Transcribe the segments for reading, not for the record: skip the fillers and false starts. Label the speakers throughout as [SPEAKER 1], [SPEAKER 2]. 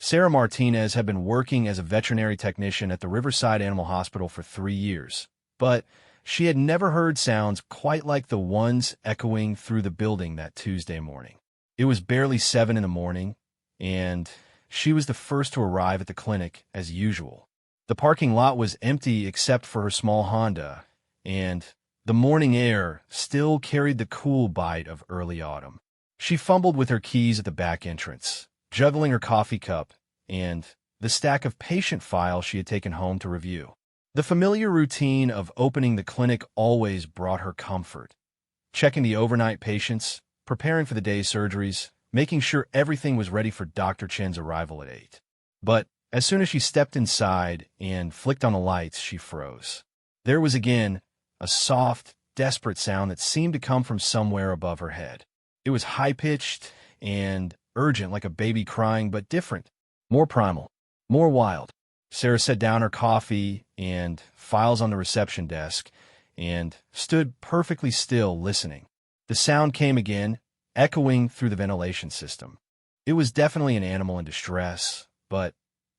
[SPEAKER 1] Sarah Martinez had been working as a veterinary technician at the Riverside Animal Hospital for 3 years, but she had never heard sounds quite like the ones echoing through the building that Tuesday morning. It was barely 7 in the morning, and she was the first to arrive at the clinic as usual. The parking lot was empty except for her small Honda, and the morning air still carried the cool bite of early autumn. She fumbled with her keys at the back entrance, juggling her coffee cup and the stack of patient files she had taken home to review. The familiar routine of opening the clinic always brought her comfort. Checking the overnight patients, preparing for the day's surgeries, making sure everything was ready for Dr. Chen's arrival at 8. But as soon as she stepped inside and flicked on the lights, she froze. There was again a soft, desperate sound that seemed to come from somewhere above her head. It was high-pitched and urgent, like a baby crying, but different, more primal, more wild. Sarah set down her coffee and files on the reception desk and stood perfectly still, listening. The sound came again, echoing through the ventilation system. It was definitely an animal in distress, but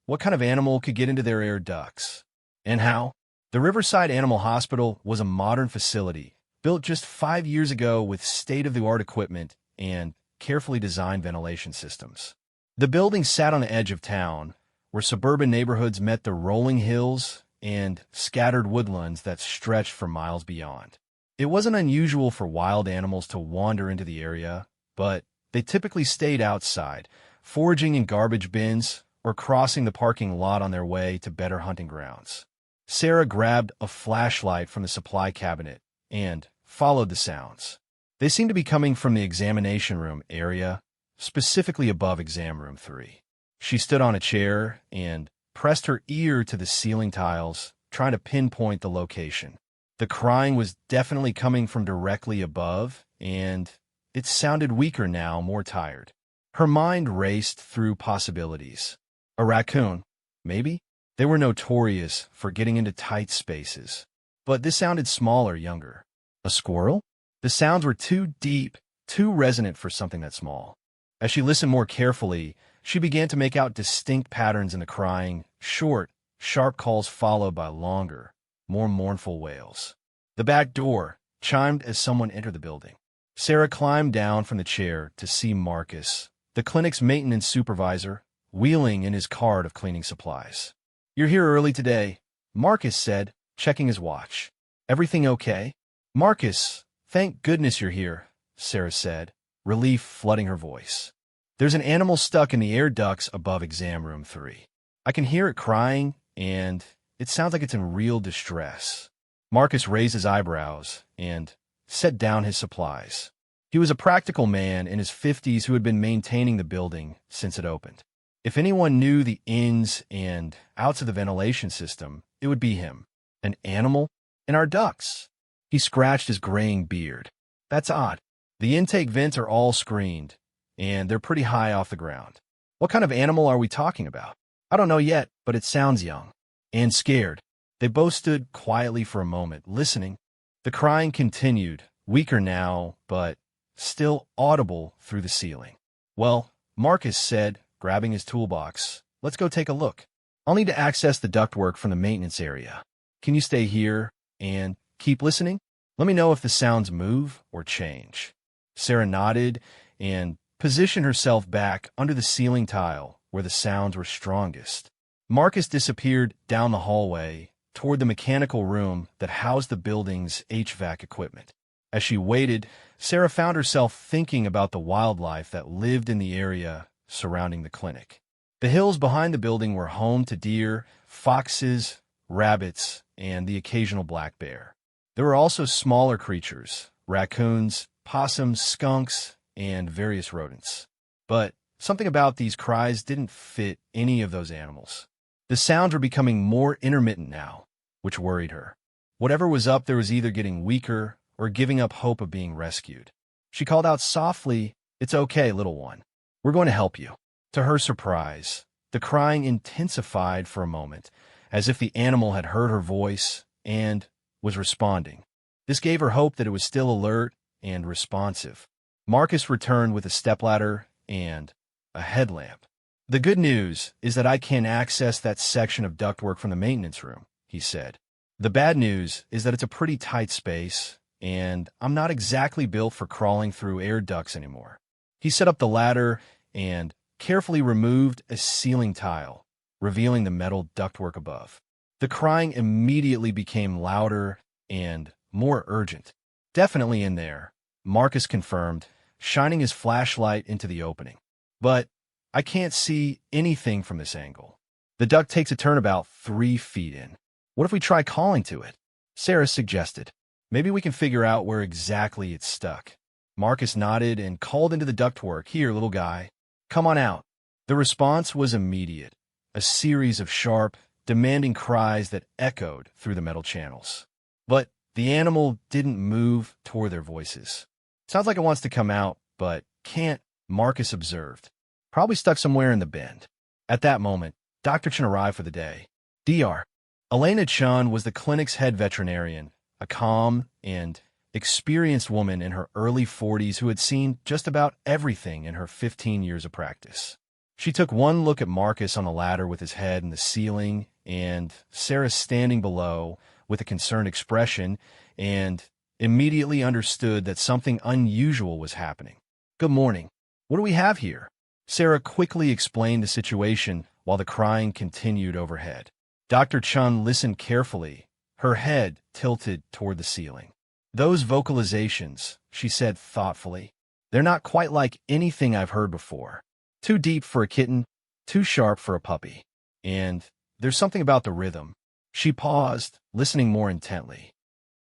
[SPEAKER 1] what kind of animal could get into their air ducts? And how? The Riverside Animal Hospital was a modern facility, built just 5 years ago with state-of-the-art equipment and carefully designed ventilation systems. The building sat on the edge of town, where suburban neighborhoods met the rolling hills and scattered woodlands that stretched for miles beyond. It wasn't unusual for wild animals to wander into the area, but they typically stayed outside, foraging in garbage bins or crossing the parking lot on their way to better hunting grounds. Sarah grabbed a flashlight from the supply cabinet and followed the sounds. They seemed to be coming from the examination room area, specifically above exam room 3. She stood on a chair and pressed her ear to the ceiling tiles, trying to pinpoint the location. The crying was definitely coming from directly above, and it sounded weaker now, more tired. Her mind raced through possibilities. A raccoon, maybe? They were notorious for getting into tight spaces, but this sounded smaller, younger. A squirrel? The sounds were too deep, too resonant for something that small. As she listened more carefully, she began to make out distinct patterns in the crying, short, sharp calls followed by longer, more mournful wails. The back door chimed as someone entered the building. Sarah climbed down from the chair to see Marcus, the clinic's maintenance supervisor, wheeling in his cart of cleaning supplies. "You're here early today," Marcus said, checking his watch. "Everything okay?" "Marcus, thank goodness you're here," Sarah said, relief flooding her voice. "There's an animal stuck in the air ducts above exam room 3. I can hear it crying, and it sounds like it's in real distress." Marcus raised his eyebrows and set down his supplies. He was a practical man in his 50s who had been maintaining the building since it opened. If anyone knew the ins and outs of the ventilation system, it would be him. An animal in our ducts. He scratched his graying beard. "That's odd. The intake vents are all screened, and they're pretty high off the ground. What kind of animal are we talking about?" "I don't know yet, but it sounds young and scared." They both stood quietly for a moment, listening. The crying continued, weaker now, but still audible through the ceiling. "Well," Marcus said, grabbing his toolbox, "let's go take a look. I'll need to access the ductwork from the maintenance area. Can you stay here and keep listening? Let me know if the sounds move or change." Sarah nodded and positioned herself back under the ceiling tile where the sounds were strongest. Marcus disappeared down the hallway toward the mechanical room that housed the building's HVAC equipment. As she waited, Sarah found herself thinking about the wildlife that lived in the area surrounding the clinic. The hills behind the building were home to deer, foxes, rabbits, and the occasional black bear. There were also smaller creatures, raccoons, possums, skunks, and various rodents. But something about these cries didn't fit any of those animals. The sounds were becoming more intermittent now, which worried her. Whatever was up there was either getting weaker or giving up hope of being rescued. She called out softly, "It's okay, little one. We're going to help you." To her surprise, the crying intensified for a moment, as if the animal had heard her voice and was responding. This gave her hope that it was still alert and responsive. Marcus returned with a stepladder and a headlamp. "The good news is that I can access that section of ductwork from the maintenance room," he said. "The bad news is that it's a pretty tight space, and I'm not exactly built for crawling through air ducts anymore." He set up the ladder and carefully removed a ceiling tile, revealing the metal ductwork above. The crying immediately became louder and more urgent. "Definitely in there," Marcus confirmed, shining his flashlight into the opening. "But I can't see anything from this angle. The duct takes a turn about 3 feet in. What if we try calling to it?" Sarah suggested. "Maybe we can figure out where exactly it's stuck." Marcus nodded and called into the ductwork, "Here, little guy, come on out." The response was immediate, a series of sharp, demanding cries that echoed through the metal channels. But the animal didn't move toward their voices. "Sounds like it wants to come out, but can't," Marcus observed. "Probably stuck somewhere in the bend." At that moment, Dr. Chen arrived for the day. Dr. Elena Chun was the clinic's head veterinarian, a calm and experienced woman in her early 40s who had seen just about everything in her 15 years of practice. She took one look at Marcus on the ladder with his head in the ceiling, and Sarah standing below with a concerned expression, and immediately understood that something unusual was happening. "Good morning. What do we have here?" Sarah quickly explained the situation while the crying continued overhead. Dr. Chun listened carefully, her head tilted toward the ceiling. "Those vocalizations," she said thoughtfully, "they're not quite like anything I've heard before. Too deep for a kitten, too sharp for a puppy. And there's something about the rhythm." She paused, listening more intently.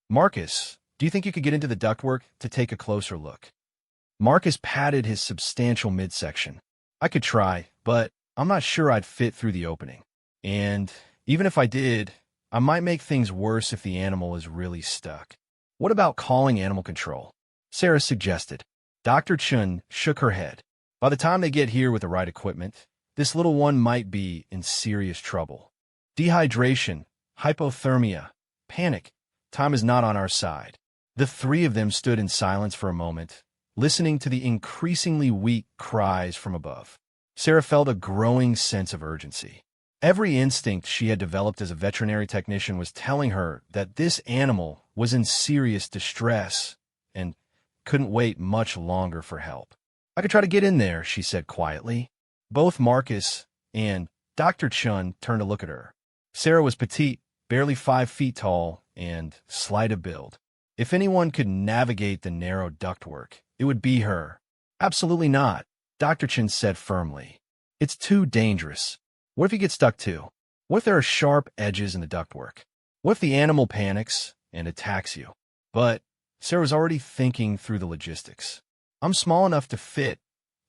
[SPEAKER 1] "Marcus, do you think you could get into the ductwork to take a closer look?" Marcus patted his substantial midsection. "I could try, but I'm not sure I'd fit through the opening. And even if I did, I might make things worse if the animal is really stuck." "What about calling animal control?" Sarah suggested. Dr. Chun shook her head. "By the time they get here with the right equipment, this little one might be in serious trouble. Dehydration, hypothermia, panic. Time is not on our side." The three of them stood in silence for a moment, listening to the increasingly weak cries from above. Sarah felt a growing sense of urgency. Every instinct she had developed as a veterinary technician was telling her that this animal was in serious distress and couldn't wait much longer for help. "I could try to get in there," she said quietly. Both Marcus and Dr. Chun turned to look at her. Sarah was petite, barely 5 feet tall, and slight of build. If anyone could navigate the narrow ductwork, it would be her. "Absolutely not," Dr. Chin said firmly. "It's too dangerous. What if you get stuck too? What if there are sharp edges in the ductwork? What if the animal panics and attacks you?" But Sarah was already thinking through the logistics. "I'm small enough to fit,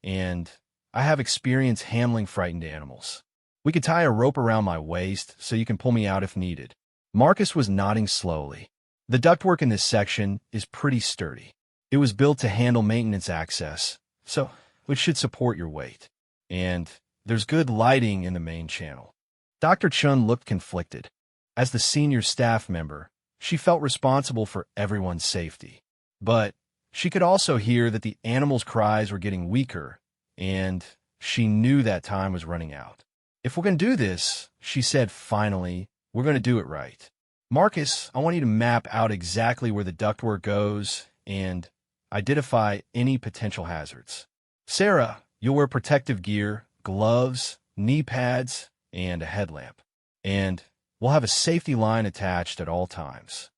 [SPEAKER 1] and I have experience handling frightened animals. We could tie a rope around my waist so you can pull me out if needed." Marcus was nodding slowly. "The ductwork in this section is pretty sturdy. It was built to handle maintenance access, so it should support your weight. And there's good lighting in the main channel." Dr. Chun looked conflicted. As the senior staff member, she felt responsible for everyone's safety. But she could also hear that the animals' cries were getting weaker, and she knew that time was running out. "If we're going to do this," she said finally, "we're going to do it right. Marcus, I want you to map out exactly where the ductwork goes and identify any potential hazards. Sarah, you'll wear protective gear, gloves, knee pads, and a headlamp. And we'll have a safety line attached at all times."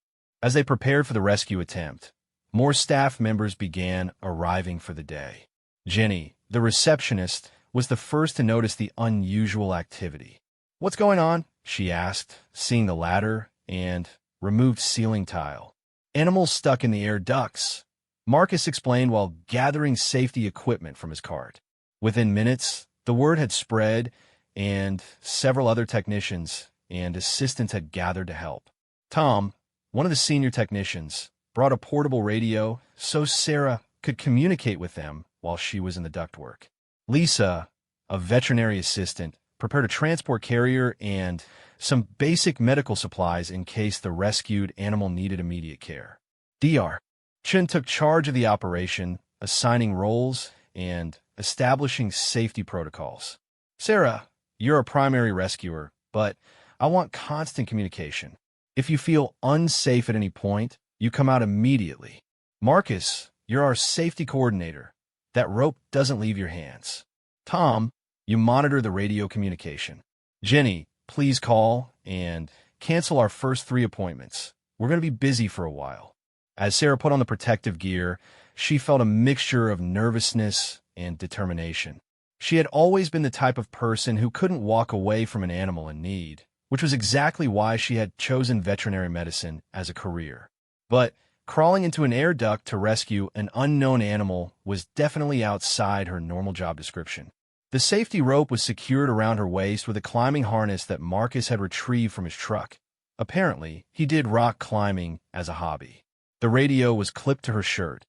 [SPEAKER 1] As they prepared for the rescue attempt, more staff members began arriving for the day. Jenny, the receptionist, was the first to notice the unusual activity. "What's going on?" she asked, seeing the ladder and removed ceiling tile. "Animals stuck in the air ducts," Marcus explained while gathering safety equipment from his cart. Within minutes, the word had spread, and several other technicians and assistants had gathered to help. Tom, one of the senior technicians, brought a portable radio so Sarah could communicate with them while she was in the ductwork. Lisa, a veterinary assistant, prepared a transport carrier and some basic medical supplies in case the rescued animal needed immediate care. Dr. Chen took charge of the operation, assigning roles and establishing safety protocols. Sarah, you're a primary rescuer, but I want constant communication. If you feel unsafe at any point, you come out immediately. Marcus, you're our safety coordinator. That rope doesn't leave your hands. Tom, you monitor the radio communication. Jenny, please call and cancel our first 3 appointments. We're going to be busy for a while. As Sarah put on the protective gear, she felt a mixture of nervousness and determination. She had always been the type of person who couldn't walk away from an animal in need, which was exactly why she had chosen veterinary medicine as a career. But crawling into an air duct to rescue an unknown animal was definitely outside her normal job description. The safety rope was secured around her waist with a climbing harness that Marcus had retrieved from his truck. Apparently, he did rock climbing as a hobby. The radio was clipped to her shirt,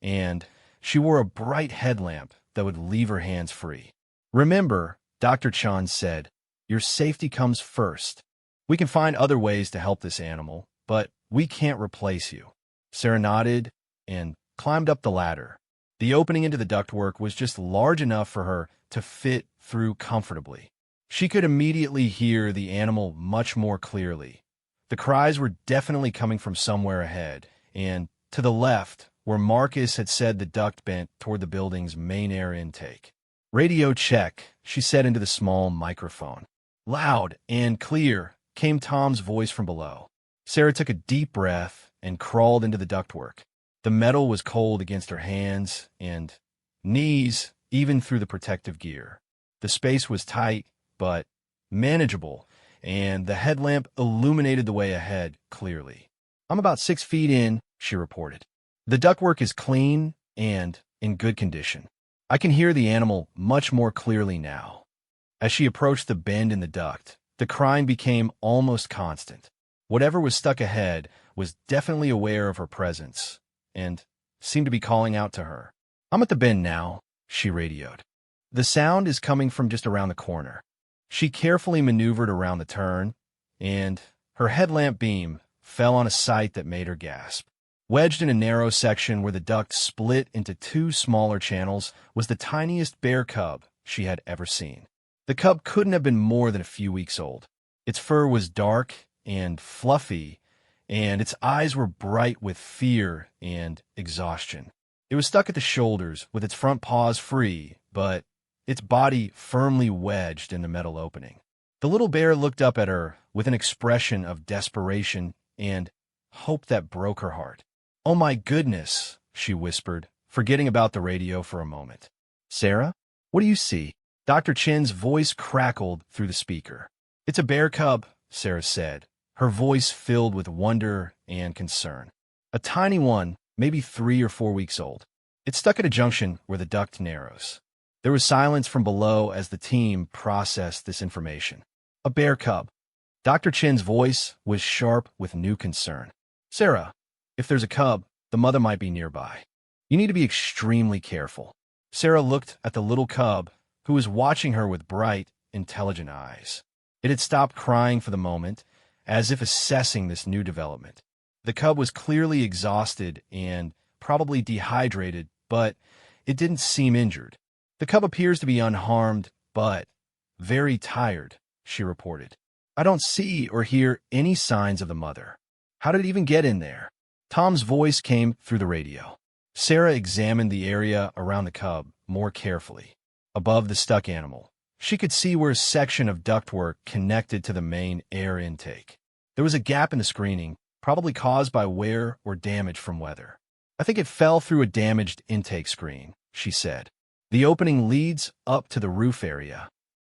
[SPEAKER 1] and she wore a bright headlamp that would leave her hands free. Remember, Dr. Chan said, your safety comes first. We can find other ways to help this animal, but we can't replace you. Sarah nodded and climbed up the ladder. The opening into the ductwork was just large enough for her to fit through comfortably. She could immediately hear the animal much more clearly. The cries were definitely coming from somewhere ahead, and to the left, where Marcus had said the duct bent toward the building's main air intake. Radio check, she said into the small microphone. Loud and clear came Tom's voice from below. Sarah took a deep breath and crawled into the ductwork. The metal was cold against her hands and knees, even through the protective gear. The space was tight, but manageable, and the headlamp illuminated the way ahead clearly. I'm about 6 feet in, she reported. The ductwork is clean and in good condition. I can hear the animal much more clearly now. As she approached the bend in the duct, the crying became almost constant. Whatever was stuck ahead was definitely aware of her presence and seemed to be calling out to her. I'm at the bend now, she radioed. The sound is coming from just around the corner. She carefully maneuvered around the turn, and her headlamp beam fell on a sight that made her gasp. Wedged in a narrow section where the duct split into 2 smaller channels was the tiniest bear cub she had ever seen. The cub couldn't have been more than a few weeks old. Its fur was dark and fluffy, and its eyes were bright with fear and exhaustion. It was stuck at the shoulders with its front paws free, but its body firmly wedged in the metal opening. The little bear looked up at her with an expression of desperation and hope that broke her heart. Oh my goodness, she whispered, forgetting about the radio for a moment. Sarah, what do you see? Dr. Chen's voice crackled through the speaker. It's a bear cub, Sarah said, her voice filled with wonder and concern. A tiny one, maybe 3 or 4 weeks old. It's stuck at a junction where the duct narrows. There was silence from below as the team processed this information. A bear cub. Dr. Chen's voice was sharp with new concern. Sarah, if there's a cub, the mother might be nearby. You need to be extremely careful. Sarah looked at the little cub, who was watching her with bright, intelligent eyes. It had stopped crying for the moment, as if assessing this new development. The cub was clearly exhausted and probably dehydrated, but it didn't seem injured. The cub appears to be unharmed, but very tired, she reported. I don't see or hear any signs of the mother. How did it even get in there? Tom's voice came through the radio. Sarah examined the area around the cub more carefully. Above the stuck animal, she could see where a section of ductwork connected to the main air intake. There was a gap in the screening, probably caused by wear or damage from weather. I think it fell through a damaged intake screen, she said. The opening leads up to the roof area.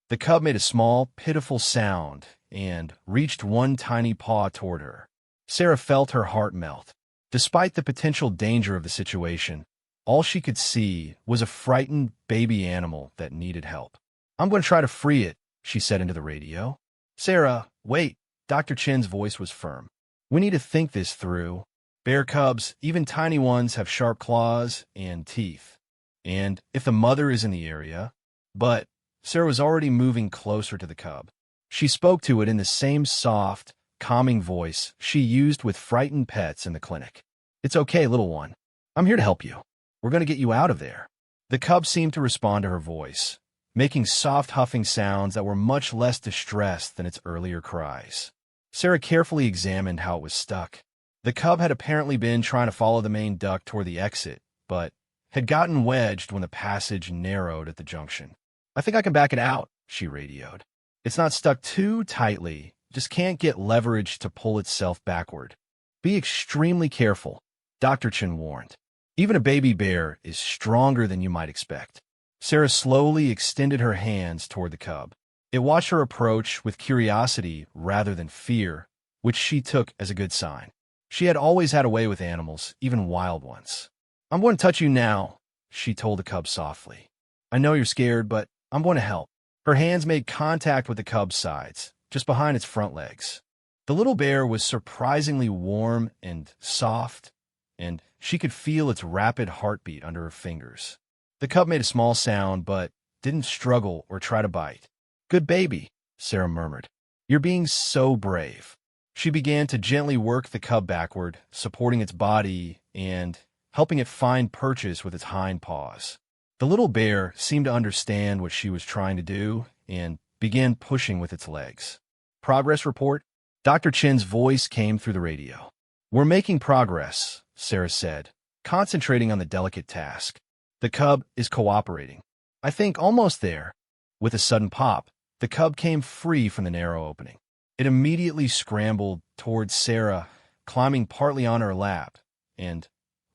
[SPEAKER 1] The cub made a small, pitiful sound and reached one tiny paw toward her. Sarah felt her heart melt. Despite the potential danger of the situation, all she could see was a frightened baby animal that needed help. I'm going to try to free it, she said into the radio. Sarah, wait. Dr. Chen's voice was firm. We need to think this through. Bear cubs, even tiny ones, have sharp claws and teeth. And if the mother is in the area, but Sarah was already moving closer to the cub. She spoke to it in the same soft, calming voice she used with frightened pets in the clinic. It's okay, little one. I'm here to help you. We're going to get you out of there. The cub seemed to respond to her voice, making soft huffing sounds that were much less distressed than its earlier cries. Sarah carefully examined how it was stuck. The cub had apparently been trying to follow the main duct toward the exit, but had gotten wedged when the passage narrowed at the junction. "I think I can back it out," she radioed. "It's not stuck too tightly, just can't get leverage to pull itself backward. Be extremely careful," Dr. Chen warned. "Even a baby bear is stronger than you might expect." Sarah slowly extended her hands toward the cub. It watched her approach with curiosity rather than fear, which she took as a good sign. She had always had a way with animals, even wild ones. "I'm going to touch you now," she told the cub softly. "I know you're scared, but I'm going to help." Her hands made contact with the cub's sides, just behind its front legs. The little bear was surprisingly warm and soft, and she could feel its rapid heartbeat under her fingers. The cub made a small sound, but didn't struggle or try to bite. "Good baby," Sarah murmured. "You're being so brave." She began to gently work the cub backward, supporting its body and helping it find purchase with its hind paws. The little bear seemed to understand what she was trying to do and began pushing with its legs. "Progress report?" Dr. Chen's voice came through the radio. "We're making progress," Sarah said, concentrating on the delicate task. "The cub is cooperating. I think almost there." With a sudden pop, the cub came free from the narrow opening. It immediately scrambled towards Sarah, climbing partly on her lap, and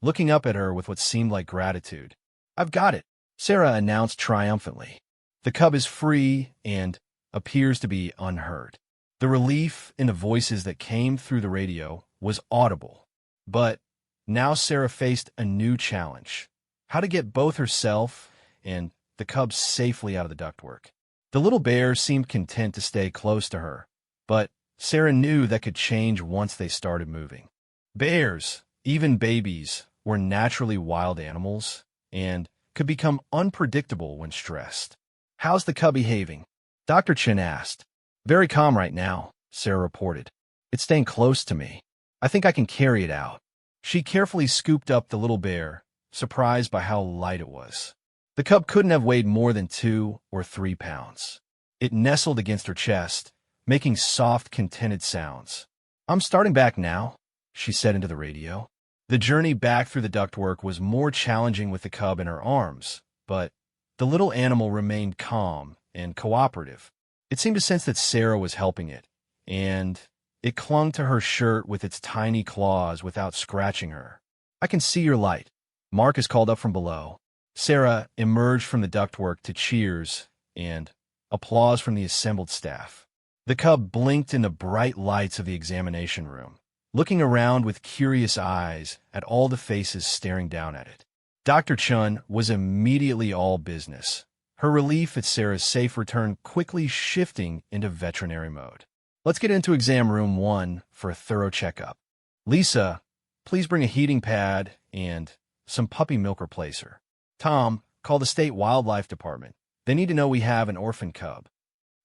[SPEAKER 1] looking up at her with what seemed like gratitude. "I've got it," Sarah announced triumphantly. "The cub is free and appears to be unhurt." The relief in the voices that came through the radio was audible. But now Sarah faced a new challenge: how to get both herself and the cub safely out of the ductwork. The little bear seemed content to stay close to her, but Sarah knew that could change once they started moving. Bears, even babies, were naturally wild animals and could become unpredictable when stressed. "How's the cub behaving?" Dr. Chen asked. "Very calm right now," Sarah reported. "It's staying close to me. I think I can carry it out." She carefully scooped up the little bear, surprised by how light it was. The cub couldn't have weighed more than 2 or 3 pounds. It nestled against her chest, making soft, contented sounds. "I'm starting back now," she said into the radio. The journey back through the ductwork was more challenging with the cub in her arms, but the little animal remained calm and cooperative. It seemed to sense that Sarah was helping it, and it clung to her shirt with its tiny claws without scratching her. "I can see your light," Mark is called up from below. Sarah emerged from the ductwork to cheers and applause from the assembled staff. The cub blinked in the bright lights of the examination room, looking around with curious eyes at all the faces staring down at it. Dr. Chun was immediately all business, her relief at Sarah's safe return quickly shifting into veterinary mode. "Let's get into exam room 1 for a thorough checkup. Lisa, please bring a heating pad and some puppy milk replacer. Tom, call the state wildlife department. They need to know we have an orphan cub."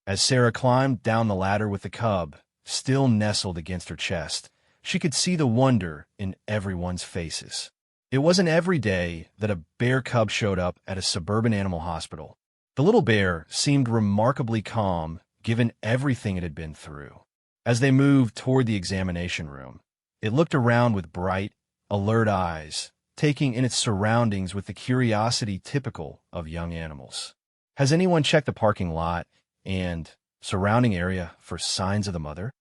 [SPEAKER 1] As Sarah climbed down the ladder with the cub, still nestled against her chest, she could see the wonder in everyone's faces. It wasn't every day that a bear cub showed up at a suburban animal hospital. The little bear seemed remarkably calm, given everything it had been through. As they moved toward the examination room, it looked around with bright, alert eyes, taking in its surroundings with the curiosity typical of young animals. "Has anyone checked the parking lot and surrounding area for signs of the mother?"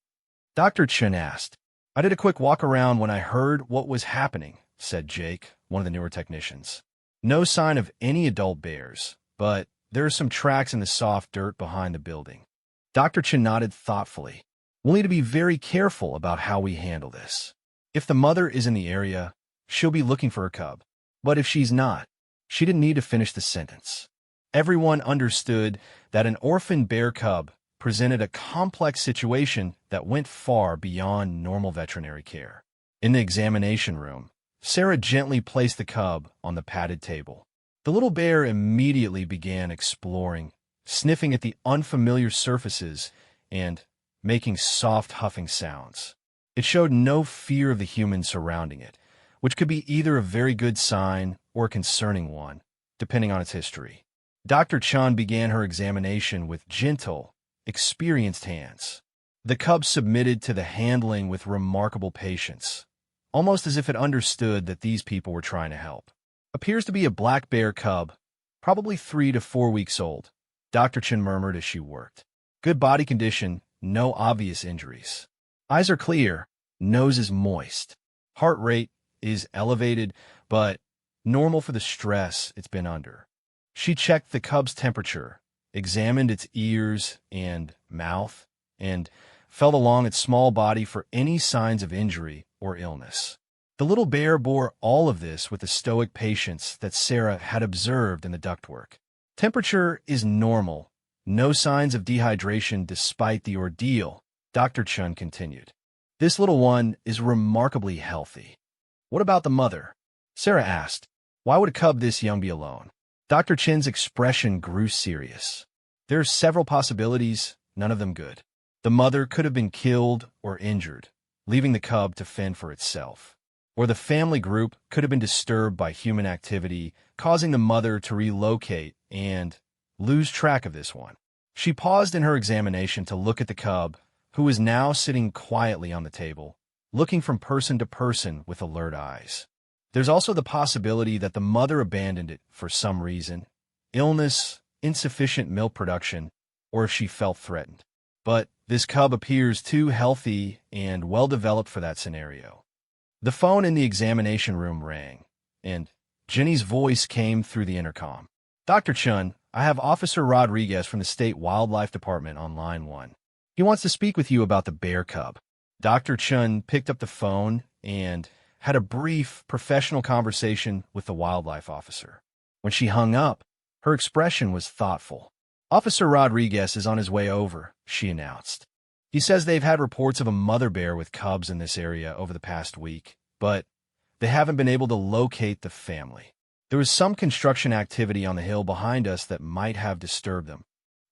[SPEAKER 1] Dr. Chen asked. "I did a quick walk around when I heard what was happening," said Jake, one of the newer technicians. "No sign of any adult bears, but there are some tracks in the soft dirt behind the building." Dr. Chen nodded thoughtfully. "We'll need to be very careful about how we handle this. If the mother is in the area, she'll be looking for her cub. But if she's not," she didn't need to finish the sentence. Everyone understood that an orphan bear cub presented a complex situation that went far beyond normal veterinary care. In the examination room, Sarah gently placed the cub on the padded table. The little bear immediately began exploring, sniffing at the unfamiliar surfaces and making soft huffing sounds. It showed no fear of the humans surrounding it, which could be either a very good sign or a concerning one, depending on its history. Dr. Chun began her examination with gentle, experienced hands. The cub submitted to the handling with remarkable patience, almost as if it understood that these people were trying to help. Appears to be a black bear cub, probably 3 to 4 weeks old, Dr. Chun murmured as she worked. Good body condition, no obvious injuries. Eyes are clear, nose is moist. Heart rate is elevated, but normal for the stress it's been under. She checked the cub's temperature, examined its ears and mouth, and felt along its small body for any signs of injury or illness. The little bear bore all of this with the stoic patience that Sarah had observed in the ductwork. Temperature is normal, no signs of dehydration despite the ordeal, Dr. Chun continued. This little one is remarkably healthy. What about the mother? Sarah asked. Why would a cub this young be alone? Dr. Chin's expression grew serious. There are several possibilities, none of them good. The mother could have been killed or injured, leaving the cub to fend for itself. Or the family group could have been disturbed by human activity, causing the mother to relocate and lose track of this one. She paused in her examination to look at the cub, who was now sitting quietly on the table, looking from person to person with alert eyes. There's also the possibility that the mother abandoned it for some reason, illness, insufficient milk production, or if she felt threatened. But this cub appears too healthy and well-developed for that scenario. The phone in the examination room rang, and Jenny's voice came through the intercom. Dr. Chun, I have Officer Rodriguez from the State Wildlife Department on line 1. He wants to speak with you about the bear cub. Dr. Chun picked up the phone and had a brief, professional conversation with the wildlife officer. When she hung up, her expression was thoughtful. Officer Rodriguez is on his way over, she announced. He says they've had reports of a mother bear with cubs in this area over the past week, but they haven't been able to locate the family. There was some construction activity on the hill behind us that might have disturbed them.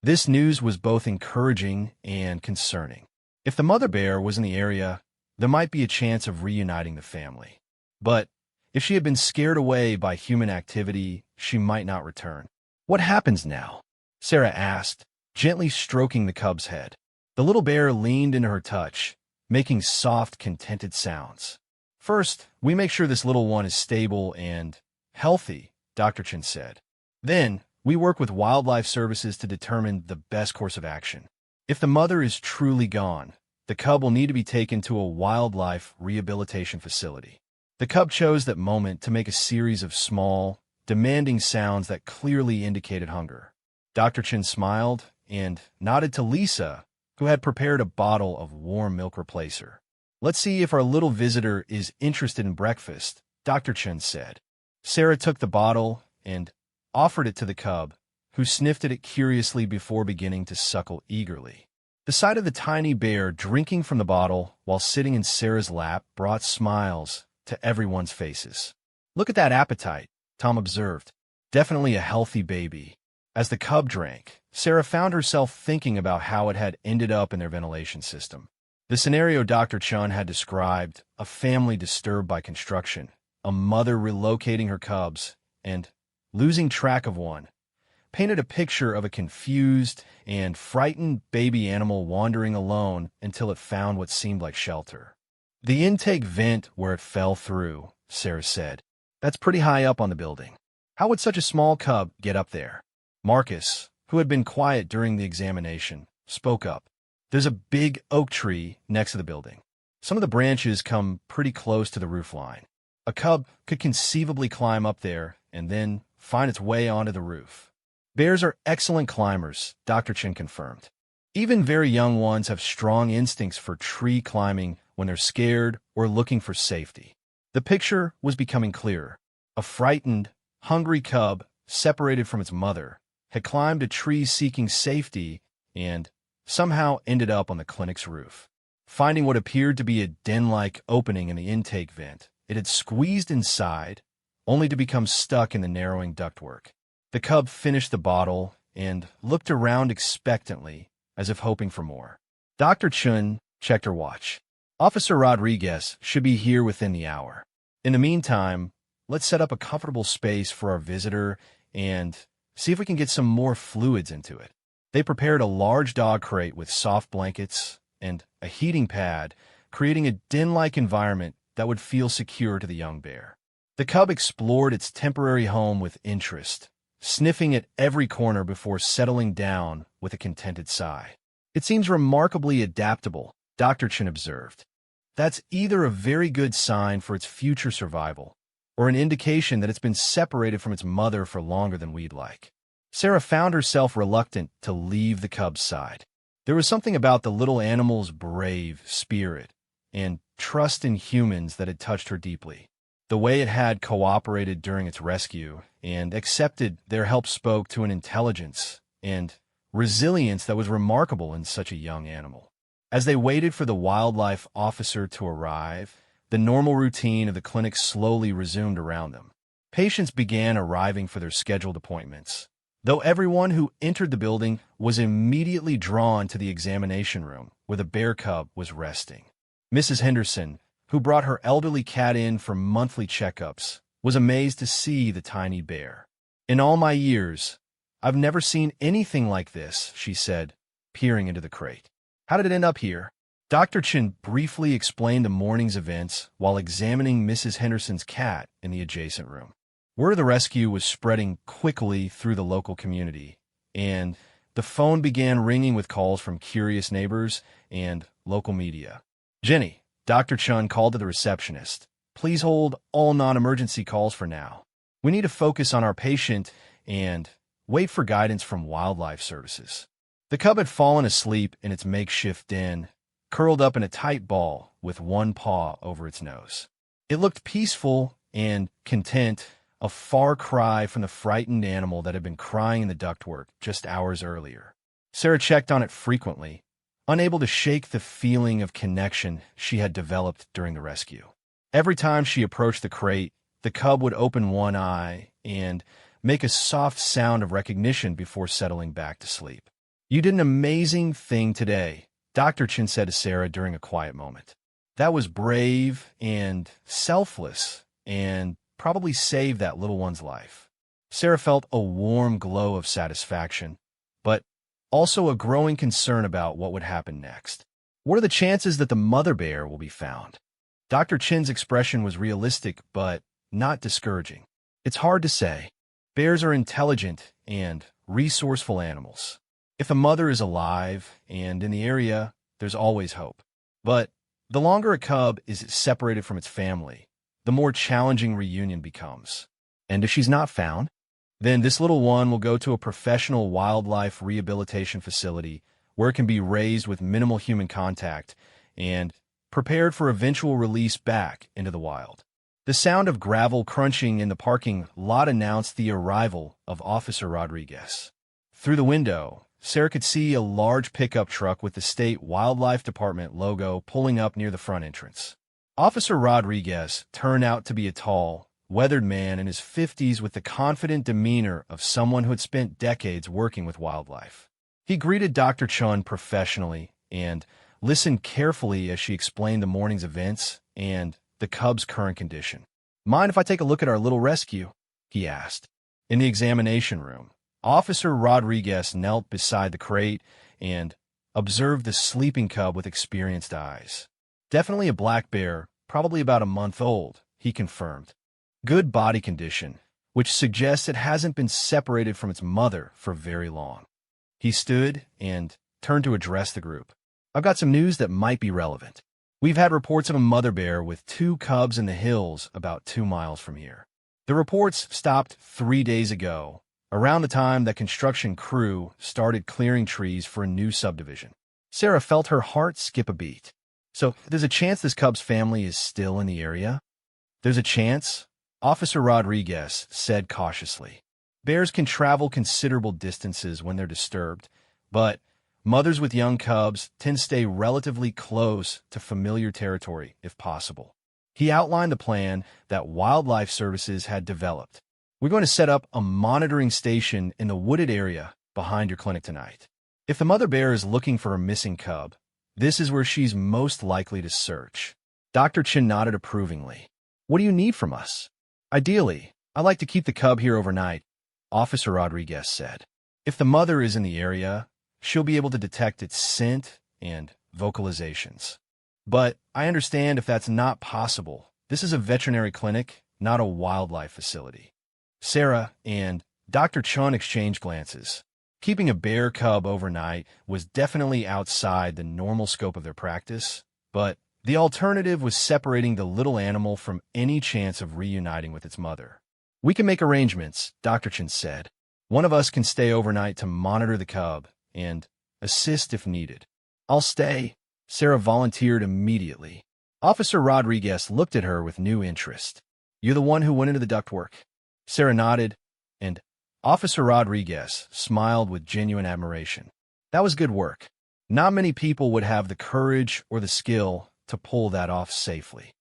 [SPEAKER 1] This news was both encouraging and concerning. If the mother bear was in the area, there might be a chance of reuniting the family. But if she had been scared away by human activity, she might not return. What happens now? Sarah asked, gently stroking the cub's head. The little bear leaned into her touch, making soft, contented sounds. First, we make sure this little one is stable and healthy, Dr. Chin said. Then, we work with wildlife services to determine the best course of action. If the mother is truly gone, the cub will need to be taken to a wildlife rehabilitation facility. The cub chose that moment to make a series of small, demanding sounds that clearly indicated hunger. Dr. Chin smiled and nodded to Lisa, who had prepared a bottle of warm milk replacer. Let's see if our little visitor is interested in breakfast, Dr. Chin said. Sarah took the bottle and offered it to the cub, who sniffed at it curiously before beginning to suckle eagerly. The sight of the tiny bear drinking from the bottle while sitting in Sarah's lap brought smiles to everyone's faces. Look at that appetite, Tom observed. Definitely a healthy baby. As the cub drank, Sarah found herself thinking about how it had ended up in their ventilation system. The scenario Dr. Chun had described, a family disturbed by construction, a mother relocating her cubs, and losing track of one, painted a picture of a confused and frightened baby animal wandering alone until it found what seemed like shelter. The intake vent where it fell through, Sarah said. That's pretty high up on the building. How would such a small cub get up there? Marcus, who had been quiet during the examination, spoke up. There's a big oak tree next to the building. Some of the branches come pretty close to the roofline. A cub could conceivably climb up there and then find its way onto the roof. Bears are excellent climbers, Dr. Chin confirmed. Even very young ones have strong instincts for tree climbing when they're scared or looking for safety. The picture was becoming clearer. A frightened, hungry cub, separated from its mother, had climbed a tree seeking safety and somehow ended up on the clinic's roof. Finding what appeared to be a den-like opening in the intake vent, it had squeezed inside, only to become stuck in the narrowing ductwork. The cub finished the bottle and looked around expectantly, as if hoping for more. Dr. Chun checked her watch. Officer Rodriguez should be here within the hour. In the meantime, let's set up a comfortable space for our visitor and See if we can get some more fluids into it. They prepared a large dog crate with soft blankets and a heating pad, creating a den-like environment that would feel secure to the young bear. The cub explored its temporary home with interest, sniffing at every corner before settling down with a contented sigh. It seems remarkably adaptable, Dr. Chen observed. That's either a very good sign for its future survival, or an indication that it's been separated from its mother for longer than we'd like. Sarah found herself reluctant to leave the cub's side. There was something about the little animal's brave spirit and trust in humans that had touched her deeply. The way it had cooperated during its rescue and accepted their help spoke to an intelligence and resilience that was remarkable in such a young animal. As they waited for the wildlife officer to arrive, the normal routine of the clinic slowly resumed around them. Patients began arriving for their scheduled appointments, though everyone who entered the building was immediately drawn to the examination room where the bear cub was resting. Mrs. Henderson, who brought her elderly cat in for monthly checkups, was amazed to see the tiny bear. "In all my years, I've never seen anything like this," she said, peering into the crate. "How did it end up here?" Dr. Chen briefly explained the morning's events while examining Mrs. Henderson's cat in the adjacent room. Word of the rescue was spreading quickly through the local community, and the phone began ringing with calls from curious neighbors and local media. "Jenny," Dr. Chun called to the receptionist, "please hold all non-emergency calls for now. We need to focus on our patient and wait for guidance from wildlife services." The cub had fallen asleep in its makeshift den, curled up in a tight ball with one paw over its nose. It looked peaceful and content, a far cry from the frightened animal that had been crying in the ductwork just hours earlier. Sarah checked on it frequently, unable to shake the feeling of connection she had developed during the rescue. Every time she approached the crate, the cub would open one eye and make a soft sound of recognition before settling back to sleep. "You did an amazing thing today," Dr. Chin said to Sarah during a quiet moment. "That was brave and selfless and probably saved that little one's life." Sarah felt a warm glow of satisfaction, but also a growing concern about what would happen next. What are the chances that the mother bear will be found? Dr. Chin's expression was realistic, but not discouraging. "It's hard to say. Bears are intelligent and resourceful animals. If the mother is alive and in the area, there's always hope. But the longer a cub is separated from its family, the more challenging reunion becomes. And if she's not found, then this little one will go to a professional wildlife rehabilitation facility where it can be raised with minimal human contact and prepared for eventual release back into the wild." The sound of gravel crunching in the parking lot announced the arrival of Officer Rodriguez. Through the window, Sarah could see a large pickup truck with the State Wildlife Department logo pulling up near the front entrance. Officer Rodriguez turned out to be a tall, weathered man in his 50s with the confident demeanor of someone who had spent decades working with wildlife. He greeted Dr. Chun professionally and listened carefully as she explained the morning's events and the cub's current condition. "Mind if I take a look at our little rescue?" he asked. In the examination room, Officer Rodriguez knelt beside the crate and observed the sleeping cub with experienced eyes. "Definitely a black bear, probably about a month old," he confirmed. "Good body condition, which suggests it hasn't been separated from its mother for very long." He stood and turned to address the group. "I've got some news that might be relevant. We've had reports of a mother bear with 2 cubs in the hills about 2 miles from here. The reports stopped 3 days ago, around the time that construction crew started clearing trees for a new subdivision." Sarah felt her heart skip a beat. "So there's a chance this cub's family is still in the area?" "There's a chance," Officer Rodriguez said cautiously. "Bears can travel considerable distances when they're disturbed, but mothers with young cubs tend to stay relatively close to familiar territory if possible." He outlined the plan that wildlife services had developed. "We're going to set up a monitoring station in the wooded area behind your clinic tonight. If the mother bear is looking for her missing cub, this is where she's most likely to search." Dr. Chin nodded approvingly. "What do you need from us?" "Ideally, I'd like to keep the cub here overnight, Officer Rodriguez said. If the mother is in the area, she'll be able to detect its scent and vocalizations. But I understand if that's not possible. This is a veterinary clinic, not a wildlife facility. Sarah and Dr. Chun exchanged glances. Keeping a bear cub overnight was definitely outside the normal scope of their practice, but the alternative was separating the little animal from any chance of reuniting with its mother. We can make arrangements, Dr. Chun said. One of us can stay overnight to monitor the cub and assist if needed. I'll stay, Sarah volunteered immediately. Officer Rodriguez looked at her with new interest. You're the one who went into the ductwork? Sarah nodded, and Officer Rodriguez smiled with genuine admiration. That was good work. Not many people would have the courage or the skill to pull that off safely.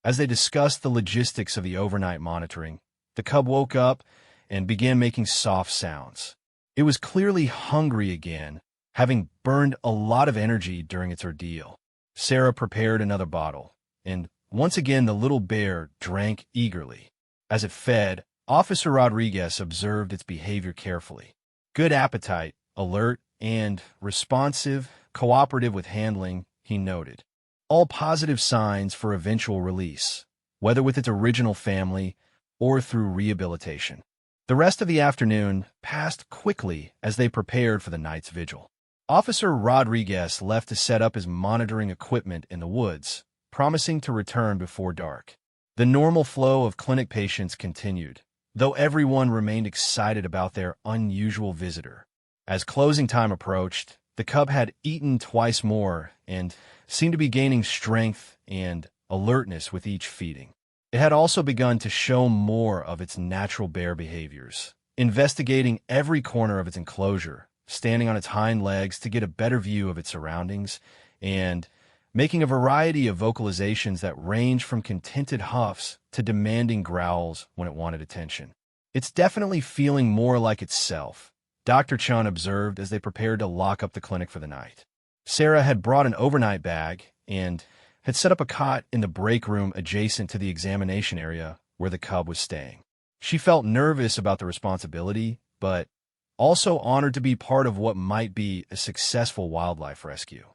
[SPEAKER 1] As they discussed the logistics of the overnight monitoring, the cub woke up and began making soft sounds. It was clearly hungry again, having burned a lot of energy during its ordeal. Sarah prepared another bottle, and once again the little bear drank eagerly. As it fed, Officer Rodriguez observed its behavior carefully. Good appetite, alert, and responsive, cooperative with handling, he noted. All positive signs for eventual release, whether with its original family or through rehabilitation. The rest of the afternoon passed quickly as they prepared for the night's vigil. Officer Rodriguez left to set up his monitoring equipment in the woods, promising to return before dark. The normal flow of clinic patients continued, though everyone remained excited about their unusual visitor. As closing time approached, the cub had eaten twice more and seemed to be gaining strength and alertness with each feeding. It had also begun to show more of its natural bear behaviors, investigating every corner of its enclosure, standing on its hind legs to get a better view of its surroundings, and making a variety of vocalizations that range from contented huffs to demanding growls when it wanted attention. It's definitely feeling more like itself, Dr. Chun observed as they prepared to lock up the clinic for the night. Sarah had brought an overnight bag and had set up a cot in the break room adjacent to the examination area where the cub was staying. She felt nervous about the responsibility, but also honored to be part of what might be a successful wildlife rescue.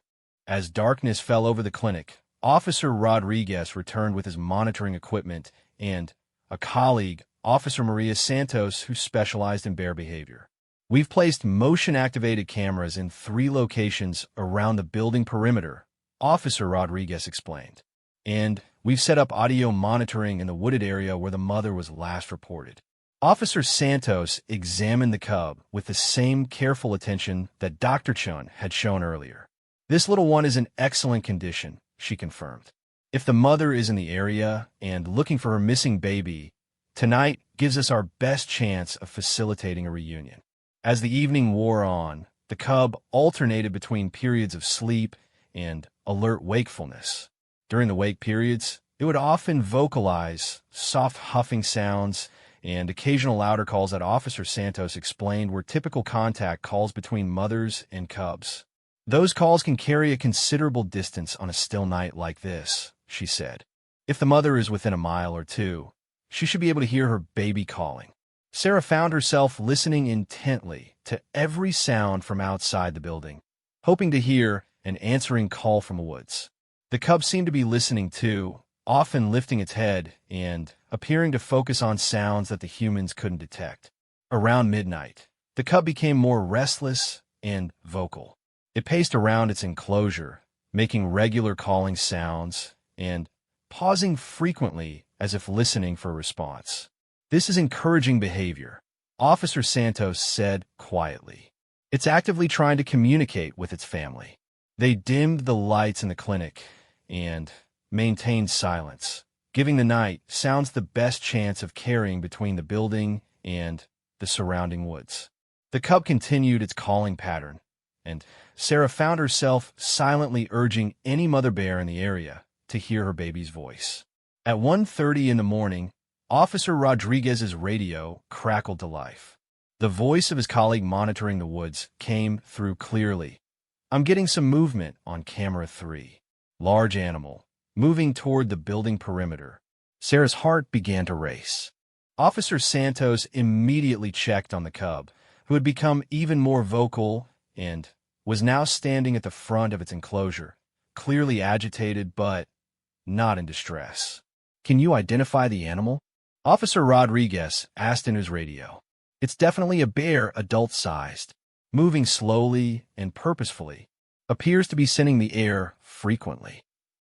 [SPEAKER 1] As darkness fell over the clinic, Officer Rodriguez returned with his monitoring equipment and a colleague, Officer Maria Santos, who specialized in bear behavior. We've placed motion-activated cameras in 3 locations around the building perimeter, Officer Rodriguez explained. And we've set up audio monitoring in the wooded area where the mother was last reported. Officer Santos examined the cub with the same careful attention that Dr. Chun had shown earlier. This little one is in excellent condition, she confirmed. If the mother is in the area and looking for her missing baby, tonight gives us our best chance of facilitating a reunion. As the evening wore on, the cub alternated between periods of sleep and alert wakefulness. During the wake periods, it would often vocalize soft huffing sounds and occasional louder calls that Officer Santos explained were typical contact calls between mothers and cubs. Those calls can carry a considerable distance on a still night like this, she said. If the mother is within a mile or 2, she should be able to hear her baby calling. Sarah found herself listening intently to every sound from outside the building, hoping to hear an answering call from the woods. The cub seemed to be listening too, often lifting its head and appearing to focus on sounds that the humans couldn't detect. Around midnight, the cub became more restless and vocal. It paced around its enclosure, making regular calling sounds and pausing frequently as if listening for a response. This is encouraging behavior, Officer Santos said quietly. It's actively trying to communicate with its family. They dimmed the lights in the clinic and maintained silence, giving the night sounds the best chance of carrying between the building and the surrounding woods. The cub continued its calling pattern, and Sarah found herself silently urging any mother bear in the area to hear her baby's voice. At 1:30 in the morning, Officer Rodriguez's radio crackled to life. The voice of his colleague monitoring the woods came through clearly. I'm getting some movement on camera 3. Large animal, moving toward the building perimeter. Sarah's heart began to race. Officer Santos immediately checked on the cub, who had become even more vocal and was now standing at the front of its enclosure, clearly agitated but not in distress. "Can you identify the animal?" Officer Rodriguez asked in his radio. "It's definitely a bear, adult-sized, moving slowly and purposefully, appears to be scenting the air frequently."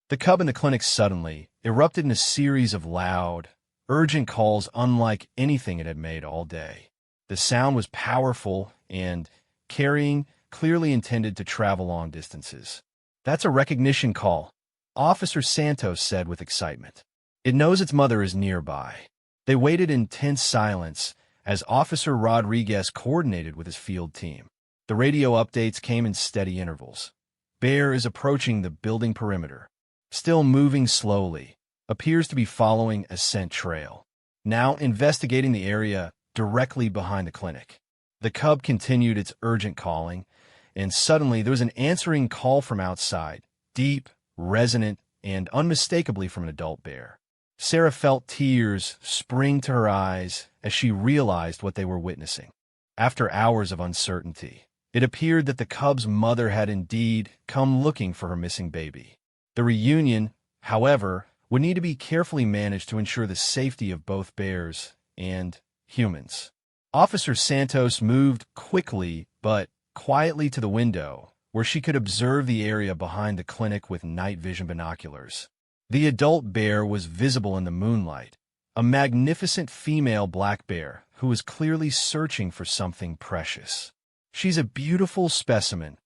[SPEAKER 1] The cub in the clinic suddenly erupted in a series of loud, urgent calls unlike anything it had made all day. The sound was powerful and carrying, clearly intended to travel long distances. "That's a recognition call," Officer Santos said with excitement. "It knows its mother is nearby." They waited in tense silence as Officer Rodriguez coordinated with his field team. The radio updates came in steady intervals. "Bear is approaching the building perimeter. Still moving slowly. Appears to be following a scent trail. Now investigating the area directly behind the clinic." The cub continued its urgent calling, and suddenly there was an answering call from outside, deep, resonant, and unmistakably from an adult bear. Sarah felt tears spring to her eyes as she realized what they were witnessing. After hours of uncertainty, it appeared that the cub's mother had indeed come looking for her missing baby. The reunion, however, would need to be carefully managed to ensure the safety of both bears and humans. Officer Santos moved quickly but quietly to the window, where she could observe the area behind the clinic with night vision binoculars. The adult bear was visible in the moonlight, a magnificent female black bear who was clearly searching for something precious. "She's a beautiful specimen,"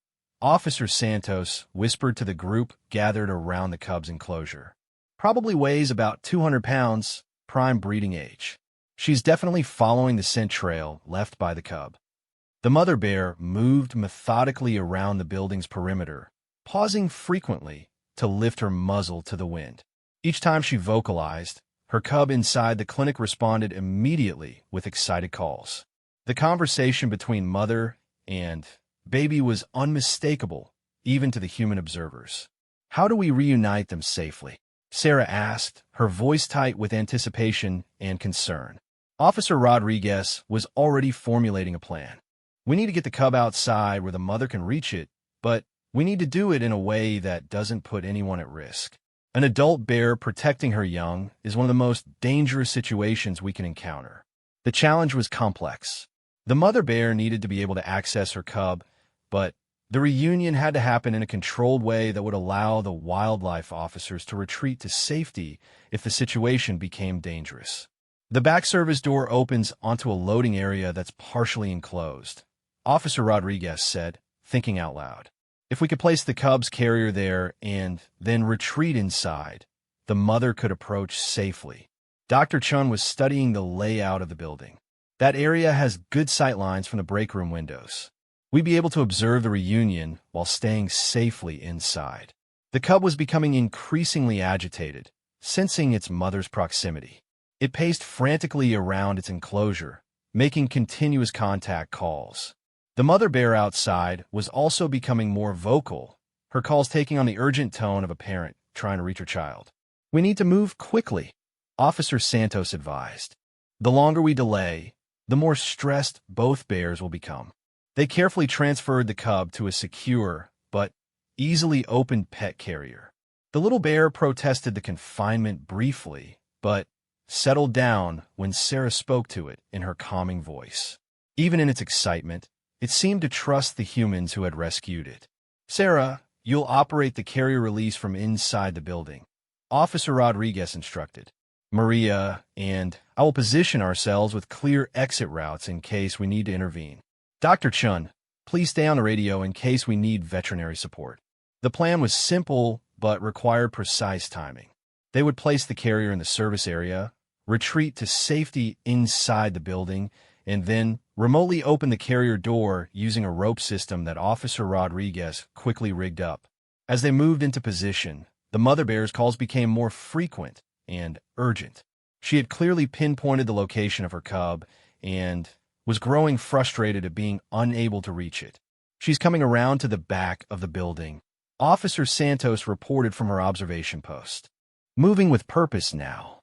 [SPEAKER 1] Officer Santos whispered to the group gathered around the cub's enclosure. "Probably weighs about 200 pounds, prime breeding age. She's definitely following the scent trail left by the cub." The mother bear moved methodically around the building's perimeter, pausing frequently to lift her muzzle to the wind. Each time she vocalized, her cub inside the clinic responded immediately with excited calls. The conversation between mother and baby was unmistakable, even to the human observers. "How do we reunite them safely?" Sarah asked, her voice tight with anticipation and concern. Officer Rodriguez was already formulating a plan. "We need to get the cub outside where the mother can reach it, but we need to do it in a way that doesn't put anyone at risk. An adult bear protecting her young is one of the most dangerous situations we can encounter." The challenge was complex. The mother bear needed to be able to access her cub, but the reunion had to happen in a controlled way that would allow the wildlife officers to retreat to safety if the situation became dangerous. The back service door opens onto a loading area that's partially enclosed, Officer Rodriguez said, thinking out loud. "If we could place the cub's carrier there and then retreat inside, the mother could approach safely." Dr. Chun was studying the layout of the building. "That area has good sight lines from the break room windows. We'd be able to observe the reunion while staying safely inside." The cub was becoming increasingly agitated, sensing its mother's proximity. It paced frantically around its enclosure, making continuous contact calls. The mother bear outside was also becoming more vocal, her calls taking on the urgent tone of a parent trying to reach her child. "We need to move quickly," Officer Santos advised. "The longer we delay, the more stressed both bears will become." They carefully transferred the cub to a secure but easily opened pet carrier. The little bear protested the confinement briefly, but settled down when Sarah spoke to it in her calming voice. Even in its excitement, it seemed to trust the humans who had rescued it. "Sarah, you'll operate the carrier release from inside the building," Officer Rodriguez instructed. "Maria and I will position ourselves with clear exit routes in case we need to intervene. Dr. Chun, please stay on the radio in case we need veterinary support." The plan was simple but required precise timing. They would place the carrier in the service area, retreat to safety inside the building, and then remotely open the carrier door using a rope system that Officer Rodriguez quickly rigged up. As they moved into position, the mother bear's calls became more frequent and urgent. She had clearly pinpointed the location of her cub and was growing frustrated at being unable to reach it. "She's coming around to the back of the building," Officer Santos reported from her observation post. "Moving with purpose now."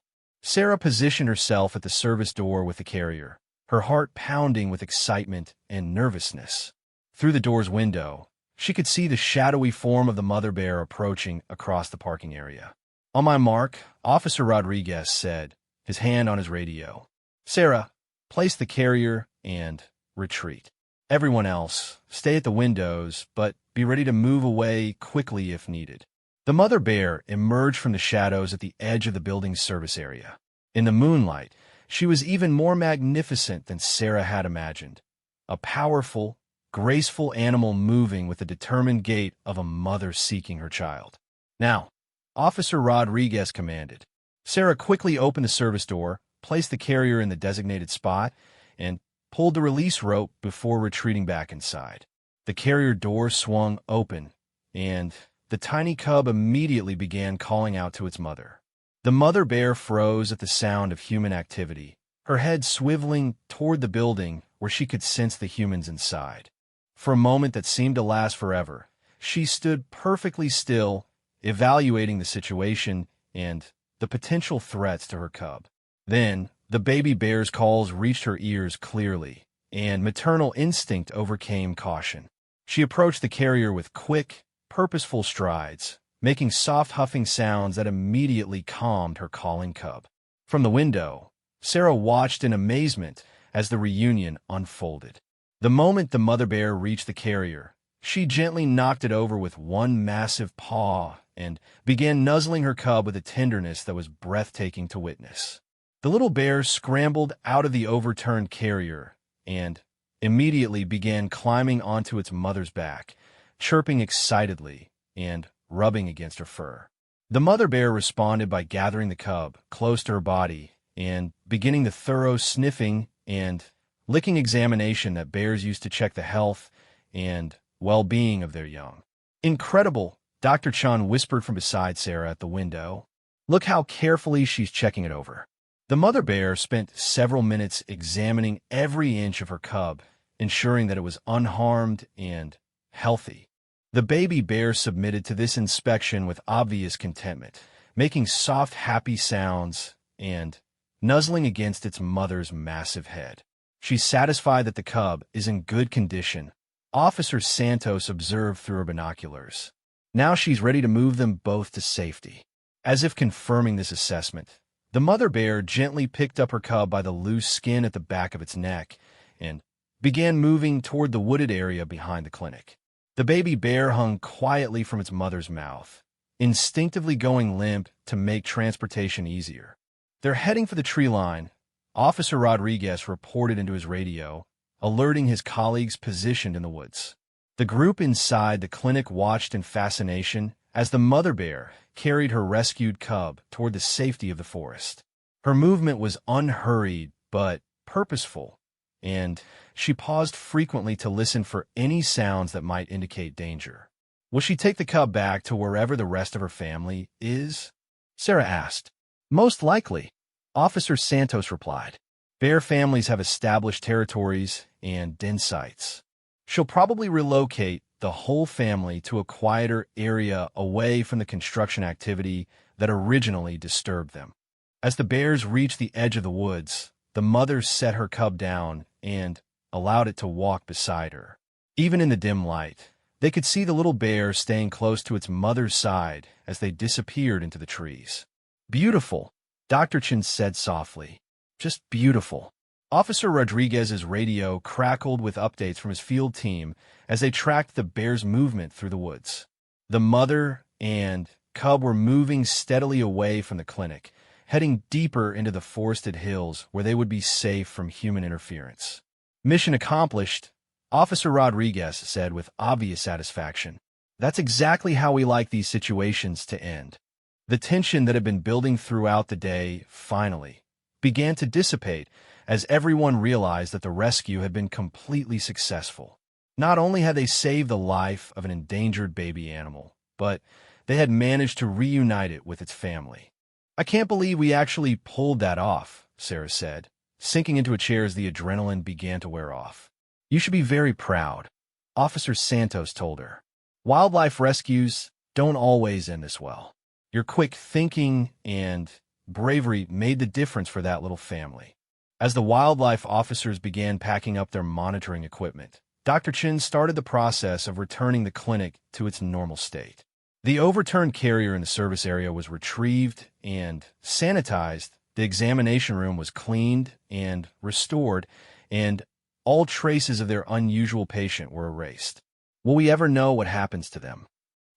[SPEAKER 1] Sarah positioned herself at the service door with the carrier, her heart pounding with excitement and nervousness. Through the door's window, she could see the shadowy form of the mother bear approaching across the parking area. "On my mark," Officer Rodriguez said, his hand on his radio. "Sarah, place the carrier and retreat. Everyone else, stay at the windows, but be ready to move away quickly if needed." The mother bear emerged from the shadows at the edge of the building's service area. In the moonlight, she was even more magnificent than Sarah had imagined. A powerful, graceful animal moving with the determined gait of a mother seeking her child. "Now," Officer Rodriguez commanded. Sarah quickly opened the service door, placed the carrier in the designated spot, and pulled the release rope before retreating back inside. The carrier door swung open, and the tiny cub immediately began calling out to its mother. The mother bear froze at the sound of human activity, her head swiveling toward the building where she could sense the humans inside. For a moment that seemed to last forever, she stood perfectly still, evaluating the situation and the potential threats to her cub. Then, the baby bear's calls reached her ears clearly, and maternal instinct overcame caution. She approached the carrier with quick, purposeful strides, making soft huffing sounds that immediately calmed her calling cub. From the window, Sarah watched in amazement as the reunion unfolded. The moment the mother bear reached the carrier, she gently knocked it over with one massive paw and began nuzzling her cub with a tenderness that was breathtaking to witness. The little bear scrambled out of the overturned carrier and immediately began climbing onto its mother's back, chirping excitedly and rubbing against her fur. The mother bear responded by gathering the cub close to her body and beginning the thorough sniffing and licking examination that bears use to check the health and well-being of their young. "Incredible," Dr. Chan whispered from beside Sarah at the window. "Look how carefully she's checking it over." The mother bear spent several minutes examining every inch of her cub, ensuring that it was unharmed and healthy. The baby bear submitted to this inspection with obvious contentment, making soft, happy sounds and nuzzling against its mother's massive head. "She's satisfied that the cub is in good condition," Officer Santos observed through her binoculars. "Now she's ready to move them both to safety." As if confirming this assessment, the mother bear gently picked up her cub by the loose skin at the back of its neck and began moving toward the wooded area behind the clinic. The baby bear hung quietly from its mother's mouth, instinctively going limp to make transportation easier. "They're heading for the tree line," Officer Rodriguez reported into his radio, alerting his colleagues positioned in the woods. The group inside the clinic watched in fascination as the mother bear carried her rescued cub toward the safety of the forest. Her movement was unhurried but purposeful, and she paused frequently to listen for any sounds that might indicate danger. "Will she take the cub back to wherever the rest of her family is?" Sarah asked. "Most likely," Officer Santos replied. "Bear families have established territories and den sites. She'll probably relocate the whole family to a quieter area away from the construction activity that originally disturbed them." As the bears reached the edge of the woods, the mother set her cub down and allowed it to walk beside her. Even in the dim light, they could see the little bear staying close to its mother's side as they disappeared into the trees. "Beautiful," Dr. Chin said softly. "Just beautiful." Officer Rodriguez's radio crackled with updates from his field team as they tracked the bear's movement through the woods. The mother and cub were moving steadily away from the clinic, heading deeper into the forested hills where they would be safe from human interference. "Mission accomplished," Officer Rodriguez said with obvious satisfaction. "That's exactly how we like these situations to end." The tension that had been building throughout the day finally began to dissipate as everyone realized that the rescue had been completely successful. Not only had they saved the life of an endangered baby animal, but they had managed to reunite it with its family. "I can't believe we actually pulled that off," Sarah said, sinking into a chair as the adrenaline began to wear off. "You should be very proud," Officer Santos told her. "Wildlife rescues don't always end this well. Your quick thinking and bravery made the difference for that little family. As the wildlife officers began packing up their monitoring equipment, Dr. Chin started the process of returning the clinic to its normal state. The overturned carrier in the service area was retrieved and sanitized, the examination room was cleaned and restored, and all traces of their unusual patient were erased. Will we ever know what happens to them?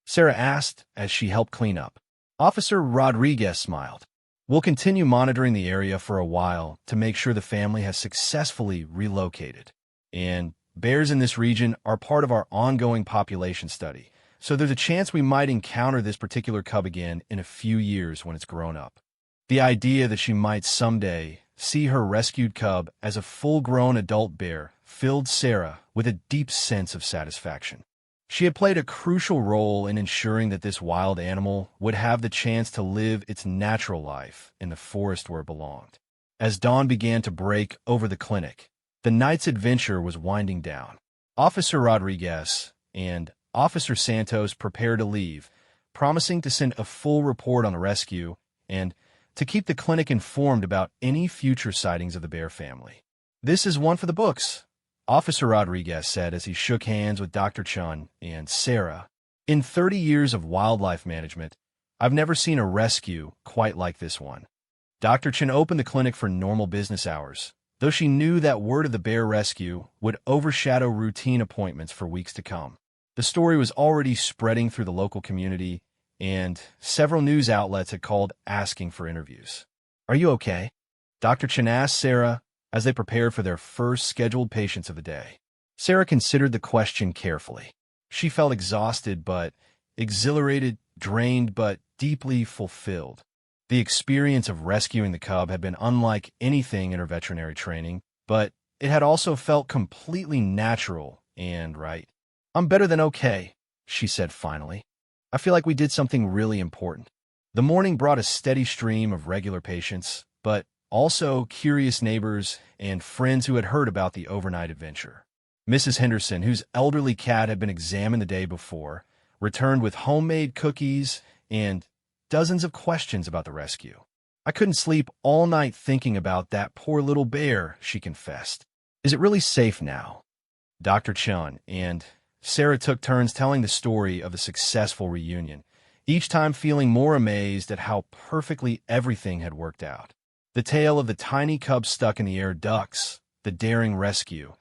[SPEAKER 1] Sarah asked as she helped clean up. Officer Rodriguez smiled. We'll continue monitoring the area for a while to make sure the family has successfully relocated. And bears in this region are part of our ongoing population study, so there's a chance we might encounter this particular cub again in a few years when it's grown up. The idea that she might someday see her rescued cub as a full-grown adult bear filled Sarah with a deep sense of satisfaction. She had played a crucial role in ensuring that this wild animal would have the chance to live its natural life in the forest where it belonged. As dawn began to break over the clinic, the night's adventure was winding down. Officer Rodriguez and Officer Santos prepared to leave, promising to send a full report on the rescue and to keep the clinic informed about any future sightings of the bear family. This is one for the books, Officer Rodriguez said as he shook hands with Dr. Chun and Sarah. In 30 years of wildlife management, I've never seen a rescue quite like this one. Dr. Chun opened the clinic for normal business hours, though she knew that word of the bear rescue would overshadow routine appointments for weeks to come. The story was already spreading through the local community, and several news outlets had called asking for interviews. Are you okay? Dr. Chun asked Sarah as they prepared for their first scheduled patients of the day. Sarah considered the question carefully. She felt exhausted but exhilarated, drained but deeply fulfilled. The experience of rescuing the cub had been unlike anything in her veterinary training, but it had also felt completely natural and right. I'm better than okay, she said finally. I feel like we did something really important. The morning brought a steady stream of regular patients, but also curious neighbors and friends who had heard about the overnight adventure. Mrs. Henderson, whose elderly cat had been examined the day before, returned with homemade cookies and dozens of questions about the rescue. I couldn't sleep all night thinking about that poor little bear, she confessed. Is it really safe now? Dr. Chun and Sarah took turns telling the story of the successful reunion, each time feeling more amazed at how perfectly everything had worked out. The tale of the tiny cub stuck in the air ducks, the daring rescue,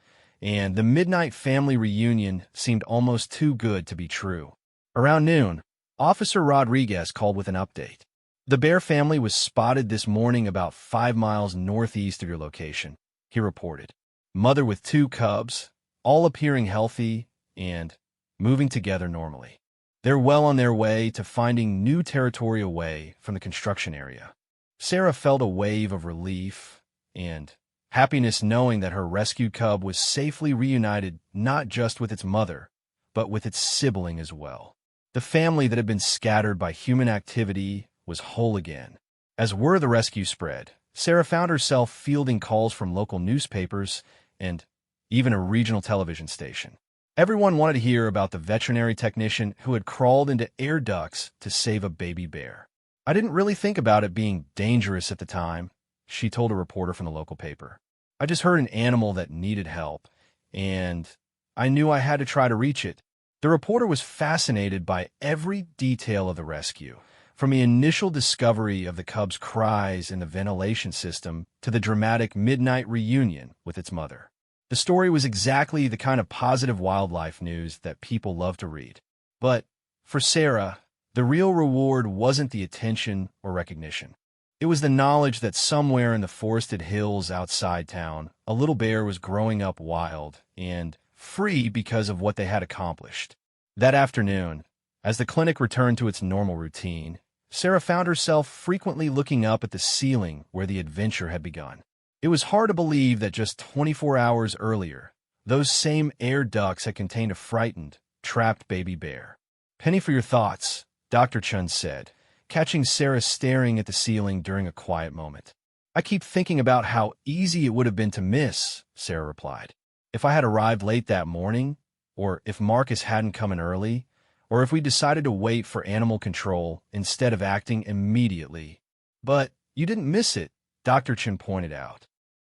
[SPEAKER 1] and the midnight family reunion seemed almost too good to be true. Around noon, Officer Rodriguez called with an update. The bear family was spotted this morning about 5 miles northeast of your location, he reported. Mother with 2 cubs, all appearing healthy and moving together normally. They're well on their way to finding new territory away from the construction area. Sarah felt a wave of relief and happiness knowing that her rescued cub was safely reunited not just with its mother, but with its sibling as well. The family that had been scattered by human activity was whole again. As word of the rescue spread, Sarah found herself fielding calls from local newspapers and even a regional television station. Everyone wanted to hear about the veterinary technician who had crawled into air ducts to save a baby bear. I didn't really think about it being dangerous at the time, she told a reporter from the local paper. I just heard an animal that needed help, and I knew I had to try to reach it. The reporter was fascinated by every detail of the rescue, from the initial discovery of the cub's cries in the ventilation system to the dramatic midnight reunion with its mother. The story was exactly the kind of positive wildlife news that people love to read. But for Sarah, the real reward wasn't the attention or recognition. It was the knowledge that somewhere in the forested hills outside town, a little bear was growing up wild and free because of what they had accomplished. That afternoon, as the clinic returned to its normal routine, Sarah found herself frequently looking up at the ceiling where the adventure had begun. It was hard to believe that just 24 hours earlier, those same air ducts had contained a frightened, trapped baby bear. Penny for your thoughts, Dr. Chun said, catching Sarah staring at the ceiling during a quiet moment. I keep thinking about how easy it would have been to miss, Sarah replied. If I had arrived late that morning, or if Marcus hadn't come in early, or if we decided to wait for animal control instead of acting immediately. But You didn't miss it, Dr. Chen pointed out.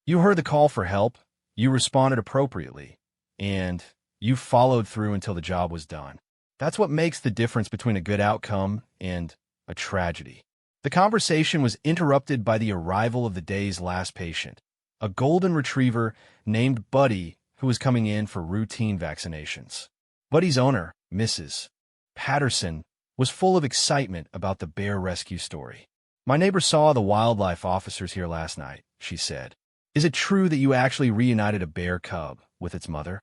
[SPEAKER 1] You heard the call for help, you responded appropriately, and you followed through until the job was done. That's what makes the difference between a good outcome and a tragedy. The conversation was interrupted by the arrival of the day's last patient, a golden retriever named Buddy who was coming in for routine vaccinations. Buddy's owner, Mrs. Patterson, was full of excitement about the bear rescue story. My neighbor saw the wildlife officers here last night, she said. Is it true that you actually reunited a bear cub with its mother?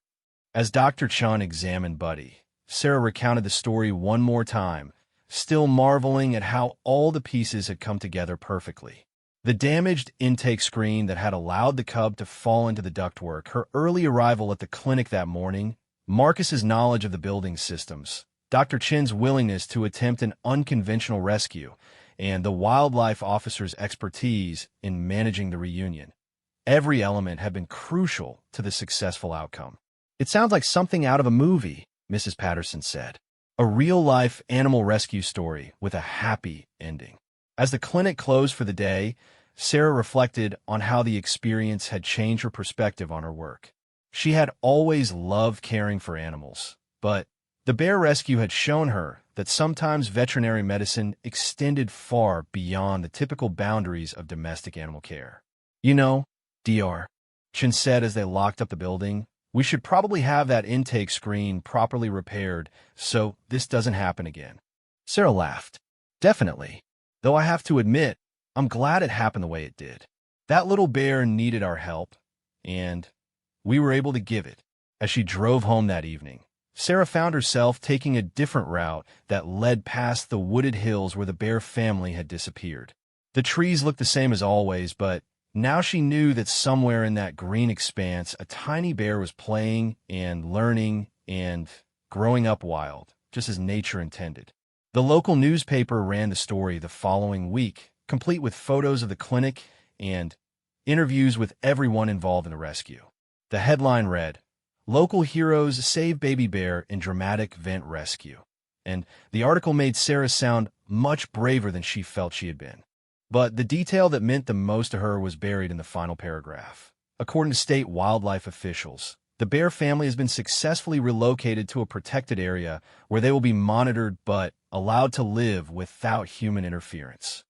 [SPEAKER 1] As Dr. Chun examined Buddy, Sarah recounted the story one more time, still marveling at how all the pieces had come together perfectly. The damaged intake screen that had allowed the cub to fall into the ductwork, her early arrival at the clinic that morning, Marcus's knowledge of the building's systems, Dr. Chin's willingness to attempt an unconventional rescue, and the wildlife officer's expertise in managing the reunion. Every element had been crucial to the successful outcome. It sounds like something out of a movie, Mrs. Patterson said. A real-life animal rescue story with a happy ending. As the clinic closed for the day, Sarah reflected on how the experience had changed her perspective on her work. She had always loved caring for animals, but the bear rescue had shown her that sometimes veterinary medicine extended far beyond the typical boundaries of domestic animal care. You know, Dr. Chin said as they locked up the building, we should probably have that intake screen properly repaired so this doesn't happen again. Sarah laughed. Definitely. Though I have to admit, I'm glad it happened the way it did. That little bear needed our help, and we were able to give it. As she drove home that evening, Sarah found herself taking a different route that led past the wooded hills where the bear family had disappeared. The trees looked the same as always, but now she knew that somewhere in that green expanse, a tiny bear was playing and learning and growing up wild, just as nature intended. The local newspaper ran the story the following week, complete with photos of the clinic and interviews with everyone involved in the rescue. The headline read, Local Heroes Save Baby Bear in Dramatic Vent Rescue. And the article made Sarah sound much braver than she felt she had been. But the detail that meant the most to her was buried in the final paragraph. According to state wildlife officials, the bear family has been successfully relocated to a protected area where they will be monitored but allowed to live without human interference.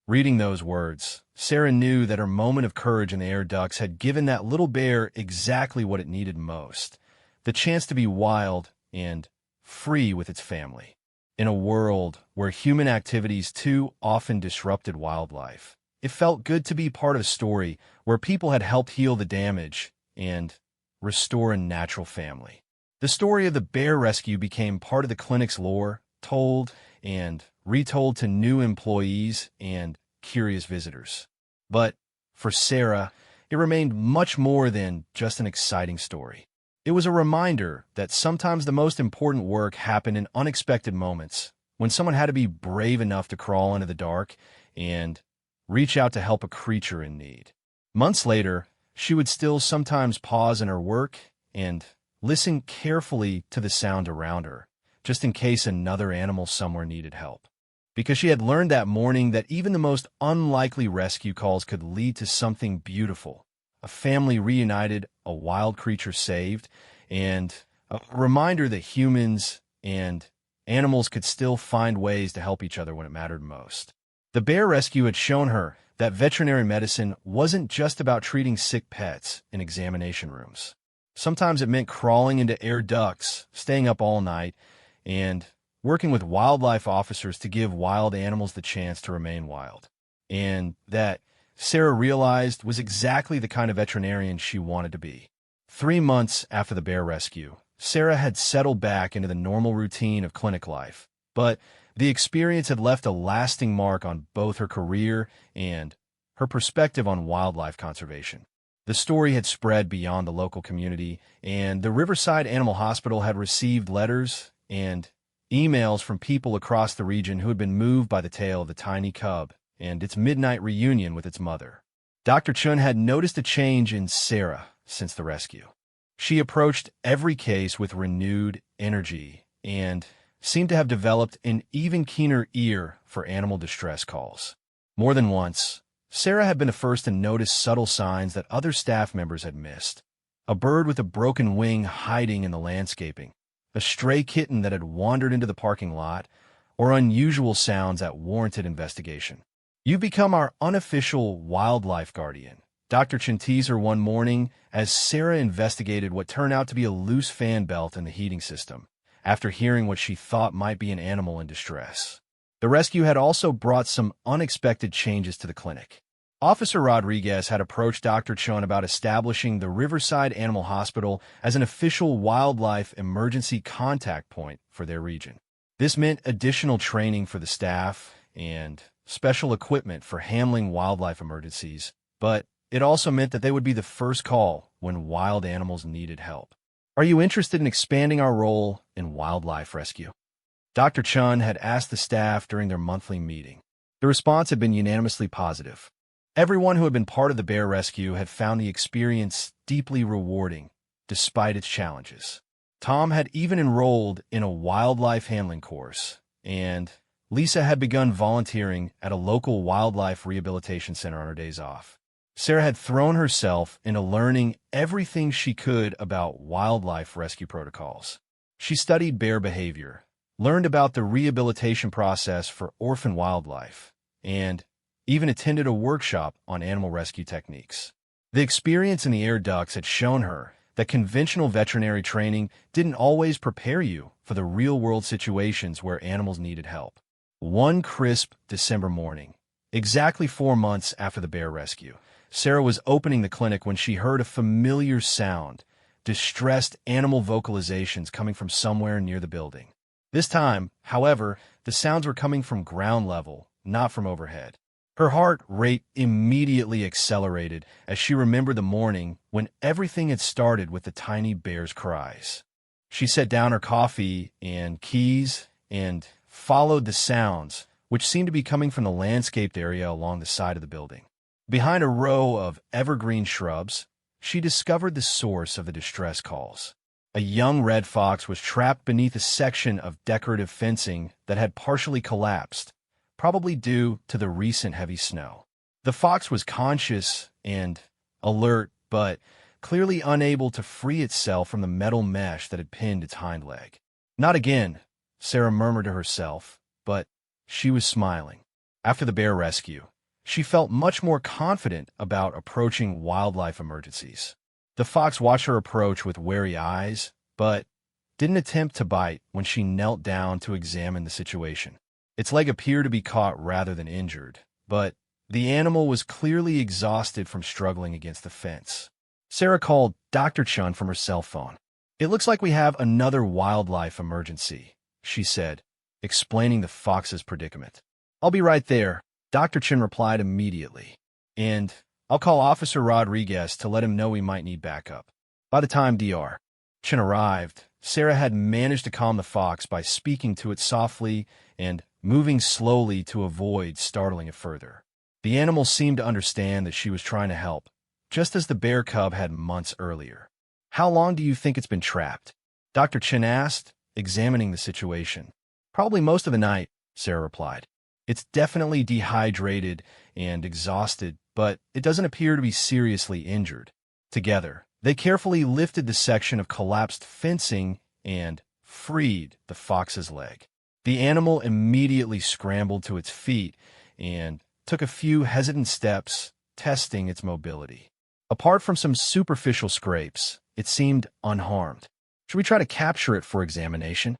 [SPEAKER 1] Reading those words, Sarah knew that her moment of courage in the air ducts had given that little bear exactly what it needed most, the chance to be wild and free with its family. In a world where human activities too often disrupted wildlife, it felt good to be part of a story where people had helped heal the damage and restore a natural family. The story of the bear rescue became part of the clinic's lore, told and retold to new employees and curious visitors. But for Sarah, it remained much more than just an exciting story. It was a reminder that sometimes the most important work happened in unexpected moments, when someone had to be brave enough to crawl into the dark and reach out to help a creature in need. Months later, she would still sometimes pause in her work and listen carefully to the sound around her, just in case another animal somewhere needed help. Because she had learned that morning that even the most unlikely rescue calls could lead to something beautiful. A family reunited, a wild creature saved, and a reminder that humans and animals could still find ways to help each other when it mattered most. The bear rescue had shown her that veterinary medicine wasn't just about treating sick pets in examination rooms. Sometimes it meant crawling into air ducts, staying up all night, and working with wildlife officers to give wild animals the chance to remain wild. And that, Sarah realized, was exactly the kind of veterinarian she wanted to be. 3 months after the bear rescue, Sarah had settled back into the normal routine of clinic life, but the experience had left a lasting mark on both her career and her perspective on wildlife conservation. The story had spread beyond the local community, and the Riverside Animal Hospital had received letters and emails from people across the region who had been moved by the tale of the tiny cub and its midnight reunion with its mother. Dr. Chun had noticed a change in Sarah since the rescue. She approached every case with renewed energy and seemed to have developed an even keener ear for animal distress calls. More than once, Sarah had been the first to notice subtle signs that other staff members had missed. A bird with a broken wing hiding in the landscaping, a stray kitten that had wandered into the parking lot, or unusual sounds that warranted investigation. "You've become our unofficial wildlife guardian," Dr. Chen teased her one morning as Sarah investigated what turned out to be a loose fan belt in the heating system, after hearing what she thought might be an animal in distress. The rescue had also brought some unexpected changes to the clinic. Officer Rodriguez had approached Dr. Chun about establishing the Riverside Animal Hospital as an official wildlife emergency contact point for their region. This meant additional training for the staff and special equipment for handling wildlife emergencies, but it also meant that they would be the first call when wild animals needed help. "Are you interested in expanding our role in wildlife rescue?" Dr. Chun had asked the staff during their monthly meeting. The response had been unanimously positive. Everyone who had been part of the bear rescue had found the experience deeply rewarding, despite its challenges. Tom had even enrolled in a wildlife handling course, and Lisa had begun volunteering at a local wildlife rehabilitation center on her days off. Sarah had thrown herself into learning everything she could about wildlife rescue protocols. She studied bear behavior, learned about the rehabilitation process for orphan wildlife, and even attended a workshop on animal rescue techniques. The experience in the air ducts had shown her that conventional veterinary training didn't always prepare you for the real-world situations where animals needed help. One crisp December morning, exactly 4 months after the bear rescue, Sarah was opening the clinic when she heard a familiar sound, distressed animal vocalizations coming from somewhere near the building. This time, however, the sounds were coming from ground level, not from overhead. Her heart rate immediately accelerated as she remembered the morning when everything had started with the tiny bear's cries. She set down her coffee and keys and followed the sounds, which seemed to be coming from the landscaped area along the side of the building. Behind a row of evergreen shrubs, she discovered the source of the distress calls. A young red fox was trapped beneath a section of decorative fencing that had partially collapsed, probably due to the recent heavy snow. The fox was conscious and alert, but clearly unable to free itself from the metal mesh that had pinned its hind leg. "Not again," Sarah murmured to herself, but she was smiling. After the bear rescue, she felt much more confident about approaching wildlife emergencies. The fox watched her approach with wary eyes, but didn't attempt to bite when she knelt down to examine the situation. Its leg appeared to be caught rather than injured, but the animal was clearly exhausted from struggling against the fence. Sarah called Dr. Chun from her cell phone. "It looks like we have another wildlife emergency," she said, explaining the fox's predicament. "I'll be right there," Dr. Chun replied immediately, "and I'll call Officer Rodriguez to let him know we might need backup." By the time Dr. Chun arrived, Sarah had managed to calm the fox by speaking to it softly and moving slowly to avoid startling it further. The animal seemed to understand that she was trying to help, just as the bear cub had months earlier. "How long do you think it's been trapped?" Dr. Chen asked, examining the situation. "Probably most of the night," Sarah replied. "It's definitely dehydrated and exhausted, but it doesn't appear to be seriously injured." Together, they carefully lifted the section of collapsed fencing and freed the fox's leg. The animal immediately scrambled to its feet and took a few hesitant steps, testing its mobility. Apart from some superficial scrapes, it seemed unharmed. "Should we try to capture it for examination?"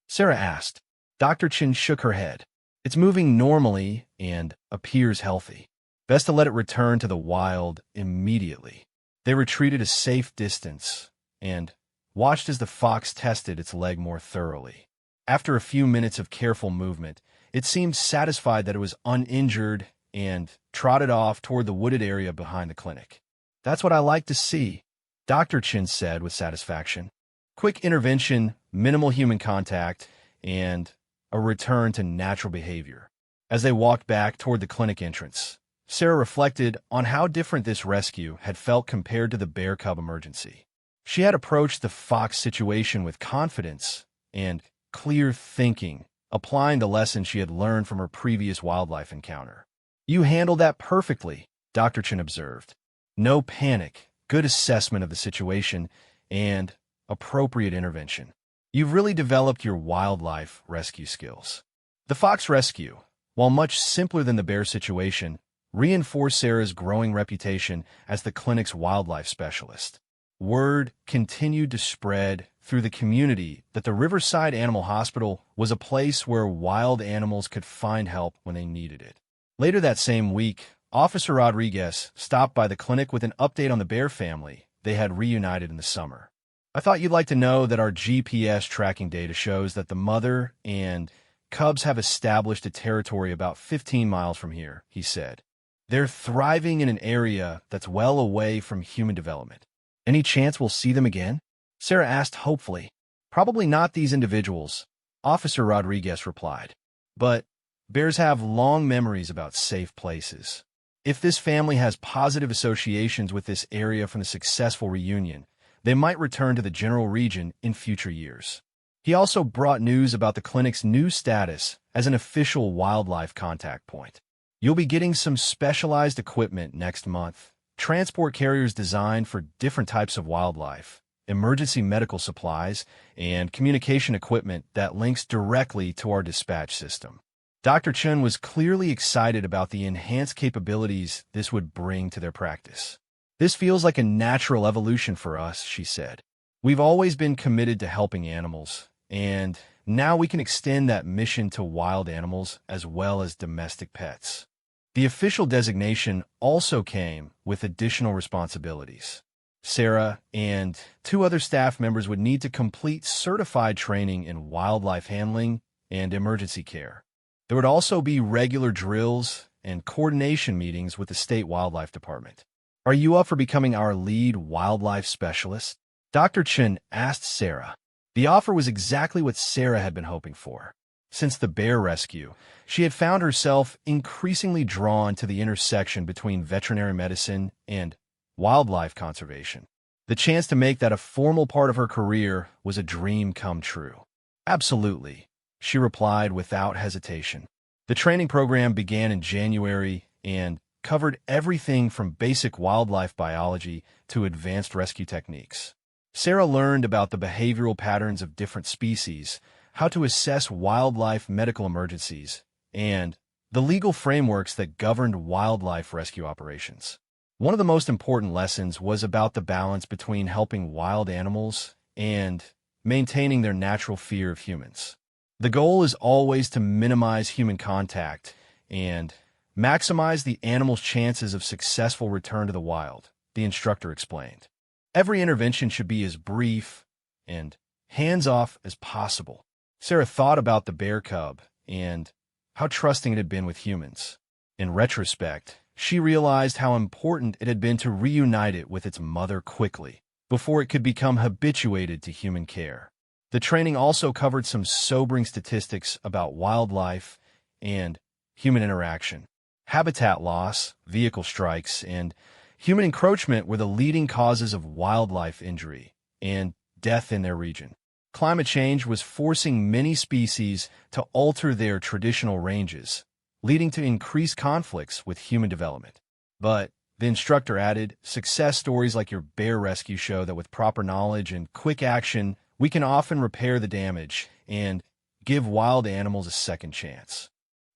[SPEAKER 1] Sarah asked. Dr. Chin shook her head. "It's moving normally and appears healthy. Best to let it return to the wild immediately." They retreated a safe distance and watched as the fox tested its leg more thoroughly. After a few minutes of careful movement, it seemed satisfied that it was uninjured and trotted off toward the wooded area behind the clinic. "That's what I like to see," Dr. Chin said with satisfaction. Quick intervention, minimal human contact, and a return to natural behavior. As they walked back toward the clinic entrance, Sarah reflected on how different this rescue had felt compared to the bear cub emergency. She had approached the fox situation with confidence and clear thinking, applying the lessons she had learned from her previous wildlife encounter. You handled that perfectly, Dr. Chen observed. No panic, good assessment of the situation, and appropriate intervention. You've really developed your wildlife rescue skills. The fox rescue, while much simpler than the bear situation, reinforced Sarah's growing reputation as the clinic's wildlife specialist. Word continued to spread through the community that the Riverside Animal Hospital was a place where wild animals could find help when they needed it. Later that same week, Officer Rodriguez stopped by the clinic with an update on the bear family they had reunited in the summer. I thought you'd like to know that our GPS tracking data shows that the mother and cubs have established a territory about 15 miles from here, he said. They're thriving in an area that's well away from human development. Any chance we'll see them again? Sarah asked hopefully. Probably not these individuals, Officer Rodriguez replied. But bears have long memories about safe places. If this family has positive associations with this area from the successful reunion, they might return to the general region in future years. He also brought news about the clinic's new status as an official wildlife contact point. You'll be getting some specialized equipment next month. Transport carriers designed for different types of wildlife, emergency medical supplies, and communication equipment that links directly to our dispatch system. Dr. Chen was clearly excited about the enhanced capabilities this would bring to their practice. This feels like a natural evolution for us, she said. We've always been committed to helping animals, and now we can extend that mission to wild animals as well as domestic pets. The official designation also came with additional responsibilities. Sarah and 2 other staff members would need to complete certified training in wildlife handling and emergency care. There would also be regular drills and coordination meetings with the state wildlife department. Are you up for becoming our lead wildlife specialist? Dr. Chen asked Sarah. The offer was exactly what Sarah had been hoping for. Since the bear rescue, she had found herself increasingly drawn to the intersection between veterinary medicine and wildlife conservation. The chance to make that a formal part of her career was a dream come true. Absolutely, she replied without hesitation. The training program began in January and covered everything from basic wildlife biology to advanced rescue techniques. Sarah learned about the behavioral patterns of different species, how to assess wildlife medical emergencies, and the legal frameworks that governed wildlife rescue operations. One of the most important lessons was about the balance between helping wild animals and maintaining their natural fear of humans. The goal is always to minimize human contact and maximize the animal's chances of successful return to the wild, the instructor explained. Every intervention should be as brief and hands-off as possible. Sarah thought about the bear cub and how trusting it had been with humans. In retrospect, she realized how important it had been to reunite it with its mother quickly, before it could become habituated to human care. The training also covered some sobering statistics about wildlife and human interaction. Habitat loss, vehicle strikes, and human encroachment were the leading causes of wildlife injury and death in their region. Climate change was forcing many species to alter their traditional ranges, leading to increased conflicts with human development. But, the instructor added, success stories like your bear rescue show that with proper knowledge and quick action, we can often repair the damage and give wild animals a second chance.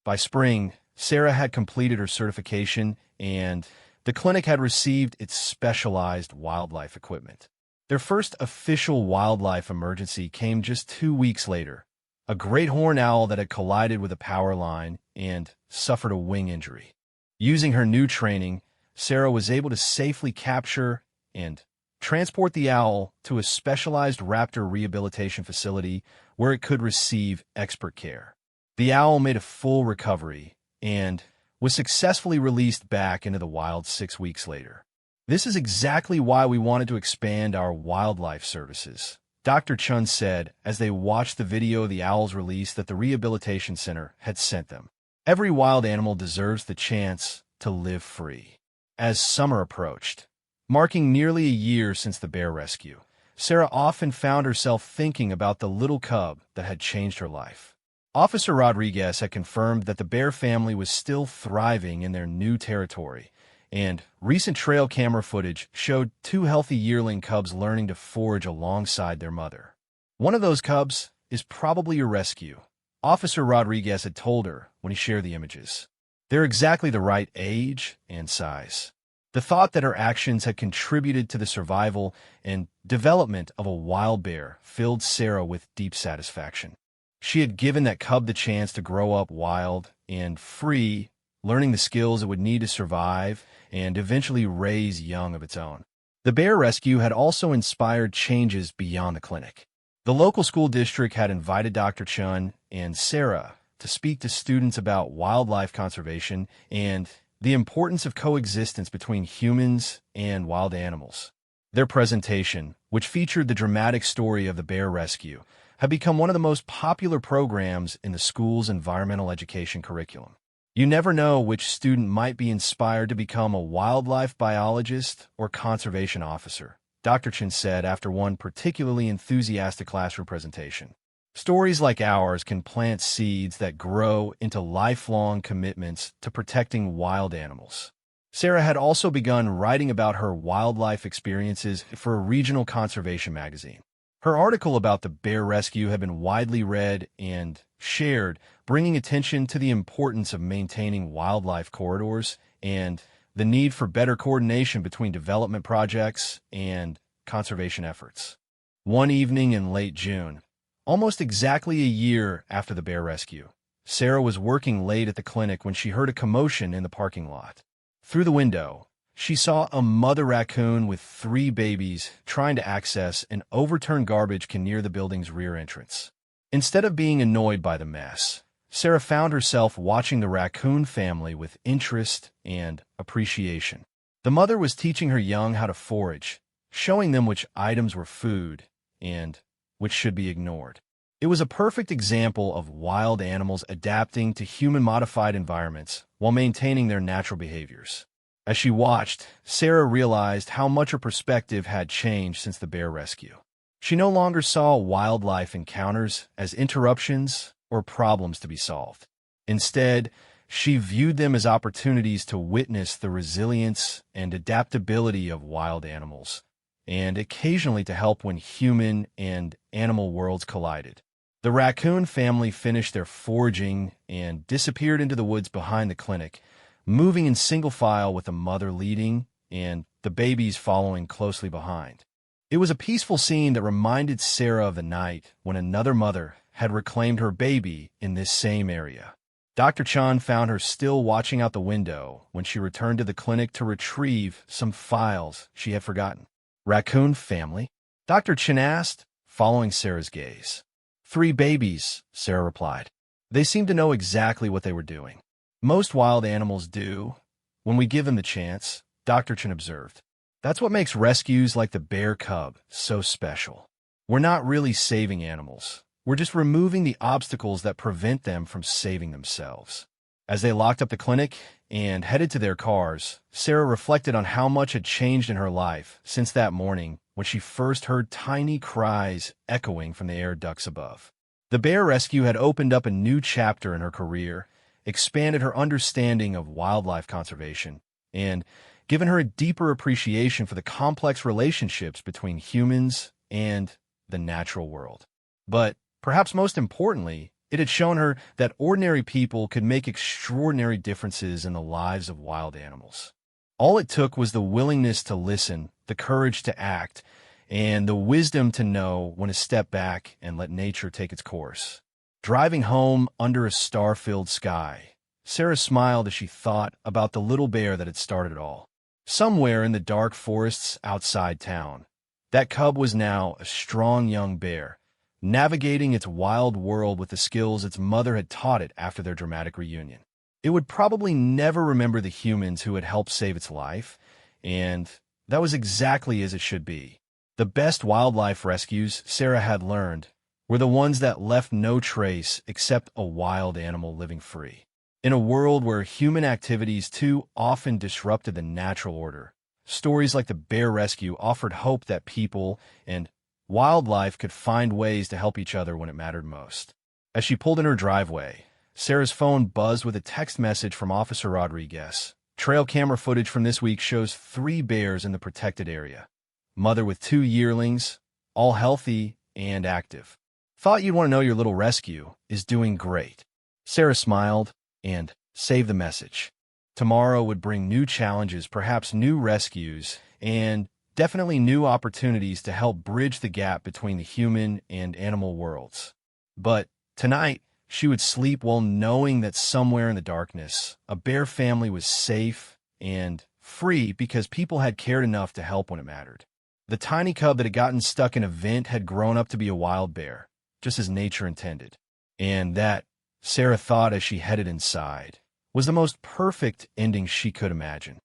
[SPEAKER 1] By spring, Sarah had completed her certification and the clinic had received its specialized wildlife equipment. Their first official wildlife emergency came just 2 weeks later. A great horned owl that had collided with a power line and suffered a wing injury. Using her new training, Sarah was able to safely capture and transport the owl to a specialized raptor rehabilitation facility where it could receive expert care. The owl made a full recovery and was successfully released back into the wild 6 weeks later. This is exactly why we wanted to expand our wildlife services, Dr. Chun said as they watched the video of the owl's release that the rehabilitation center had sent them. Every wild animal deserves the chance to live free. As summer approached, marking nearly a year since the bear rescue, Sarah often found herself thinking about the little cub that had changed her life. Officer Rodriguez had confirmed that the bear family was still thriving in their new territory, and recent trail camera footage showed two healthy yearling cubs learning to forage alongside their mother. One of those cubs is probably your rescue, Officer Rodriguez had told her when he shared the images. They're exactly the right age and size. The thought that her actions had contributed to the survival and development of a wild bear filled Sarah with deep satisfaction. She had given that cub the chance to grow up wild and free, learning the skills it would need to survive and eventually raise young of its own. The bear rescue had also inspired changes beyond the clinic. The local school district had invited Dr. Chun and Sarah to speak to students about wildlife conservation and the importance of coexistence between humans and wild animals. Their presentation, which featured the dramatic story of the bear rescue, had become one of the most popular programs in the school's environmental education curriculum. You never know which student might be inspired to become a wildlife biologist or conservation officer, Dr. Chen said after one particularly enthusiastic classroom presentation. Stories like ours can plant seeds that grow into lifelong commitments to protecting wild animals. Sarah had also begun writing about her wildlife experiences for a regional conservation magazine. Her article about the bear rescue had been widely read and shared, bringing attention to the importance of maintaining wildlife corridors and the need for better coordination between development projects and conservation efforts. One evening in late June, almost exactly a year after the bear rescue, Sarah was working late at the clinic when she heard a commotion in the parking lot. Through the window, she saw a mother raccoon with 3 babies trying to access an overturned garbage can near the building's rear entrance. Instead of being annoyed by the mess, Sarah found herself watching the raccoon family with interest and appreciation. The mother was teaching her young how to forage, showing them which items were food and which should be ignored. It was a perfect example of wild animals adapting to human-modified environments while maintaining their natural behaviors. As she watched, Sarah realized how much her perspective had changed since the bear rescue. She no longer saw wildlife encounters as interruptions or problems to be solved. Instead, she viewed them as opportunities to witness the resilience and adaptability of wild animals, and occasionally to help when human and animal worlds collided. The raccoon family finished their foraging and disappeared into the woods behind the clinic, moving in single file with the mother leading and the babies following closely behind. It was a peaceful scene that reminded Sarah of the night when another mother had reclaimed her baby in this same area. Dr. Chan found her still watching out the window when she returned to the clinic to retrieve some files she had forgotten. Raccoon family? Dr. Chan asked, following Sarah's gaze. 3 babies, Sarah replied. They seemed to know exactly what they were doing. Most wild animals do, when we give them the chance, Dr. Chen observed. That's what makes rescues like the bear cub so special. We're not really saving animals. We're just removing the obstacles that prevent them from saving themselves. As they locked up the clinic and headed to their cars, Sarah reflected on how much had changed in her life since that morning when she first heard tiny cries echoing from the air ducts above. The bear rescue had opened up a new chapter in her career, expanded her understanding of wildlife conservation, and given her a deeper appreciation for the complex relationships between humans and the natural world. But perhaps most importantly, it had shown her that ordinary people could make extraordinary differences in the lives of wild animals. All it took was the willingness to listen, the courage to act, and the wisdom to know when to step back and let nature take its course. Driving home under a star-filled sky, Sarah smiled as she thought about the little bear that had started it all. Somewhere in the dark forests outside town, that cub was now a strong young bear, navigating its wild world with the skills its mother had taught it after their dramatic reunion. It would probably never remember the humans who had helped save its life, and that was exactly as it should be. The best wildlife rescues, Sarah had learned, were the ones that left no trace except a wild animal living free. In a world where human activities too often disrupted the natural order, stories like the bear rescue offered hope that people and wildlife could find ways to help each other when it mattered most. As she pulled in her driveway, Sarah's phone buzzed with a text message from Officer Rodriguez. Trail camera footage from this week shows 3 bears in the protected area. Mother with 2 yearlings, all healthy and active. Thought you'd want to know your little rescue is doing great. Sarah smiled and saved the message. Tomorrow would bring new challenges, perhaps new rescues, and definitely new opportunities to help bridge the gap between the human and animal worlds. But tonight, she would sleep well knowing that somewhere in the darkness, a bear family was safe and free because people had cared enough to help when it mattered. The tiny cub that had gotten stuck in a vent had grown up to be a wild bear, just as nature intended. And that, Sarah thought as she headed inside, was the most perfect ending she could imagine.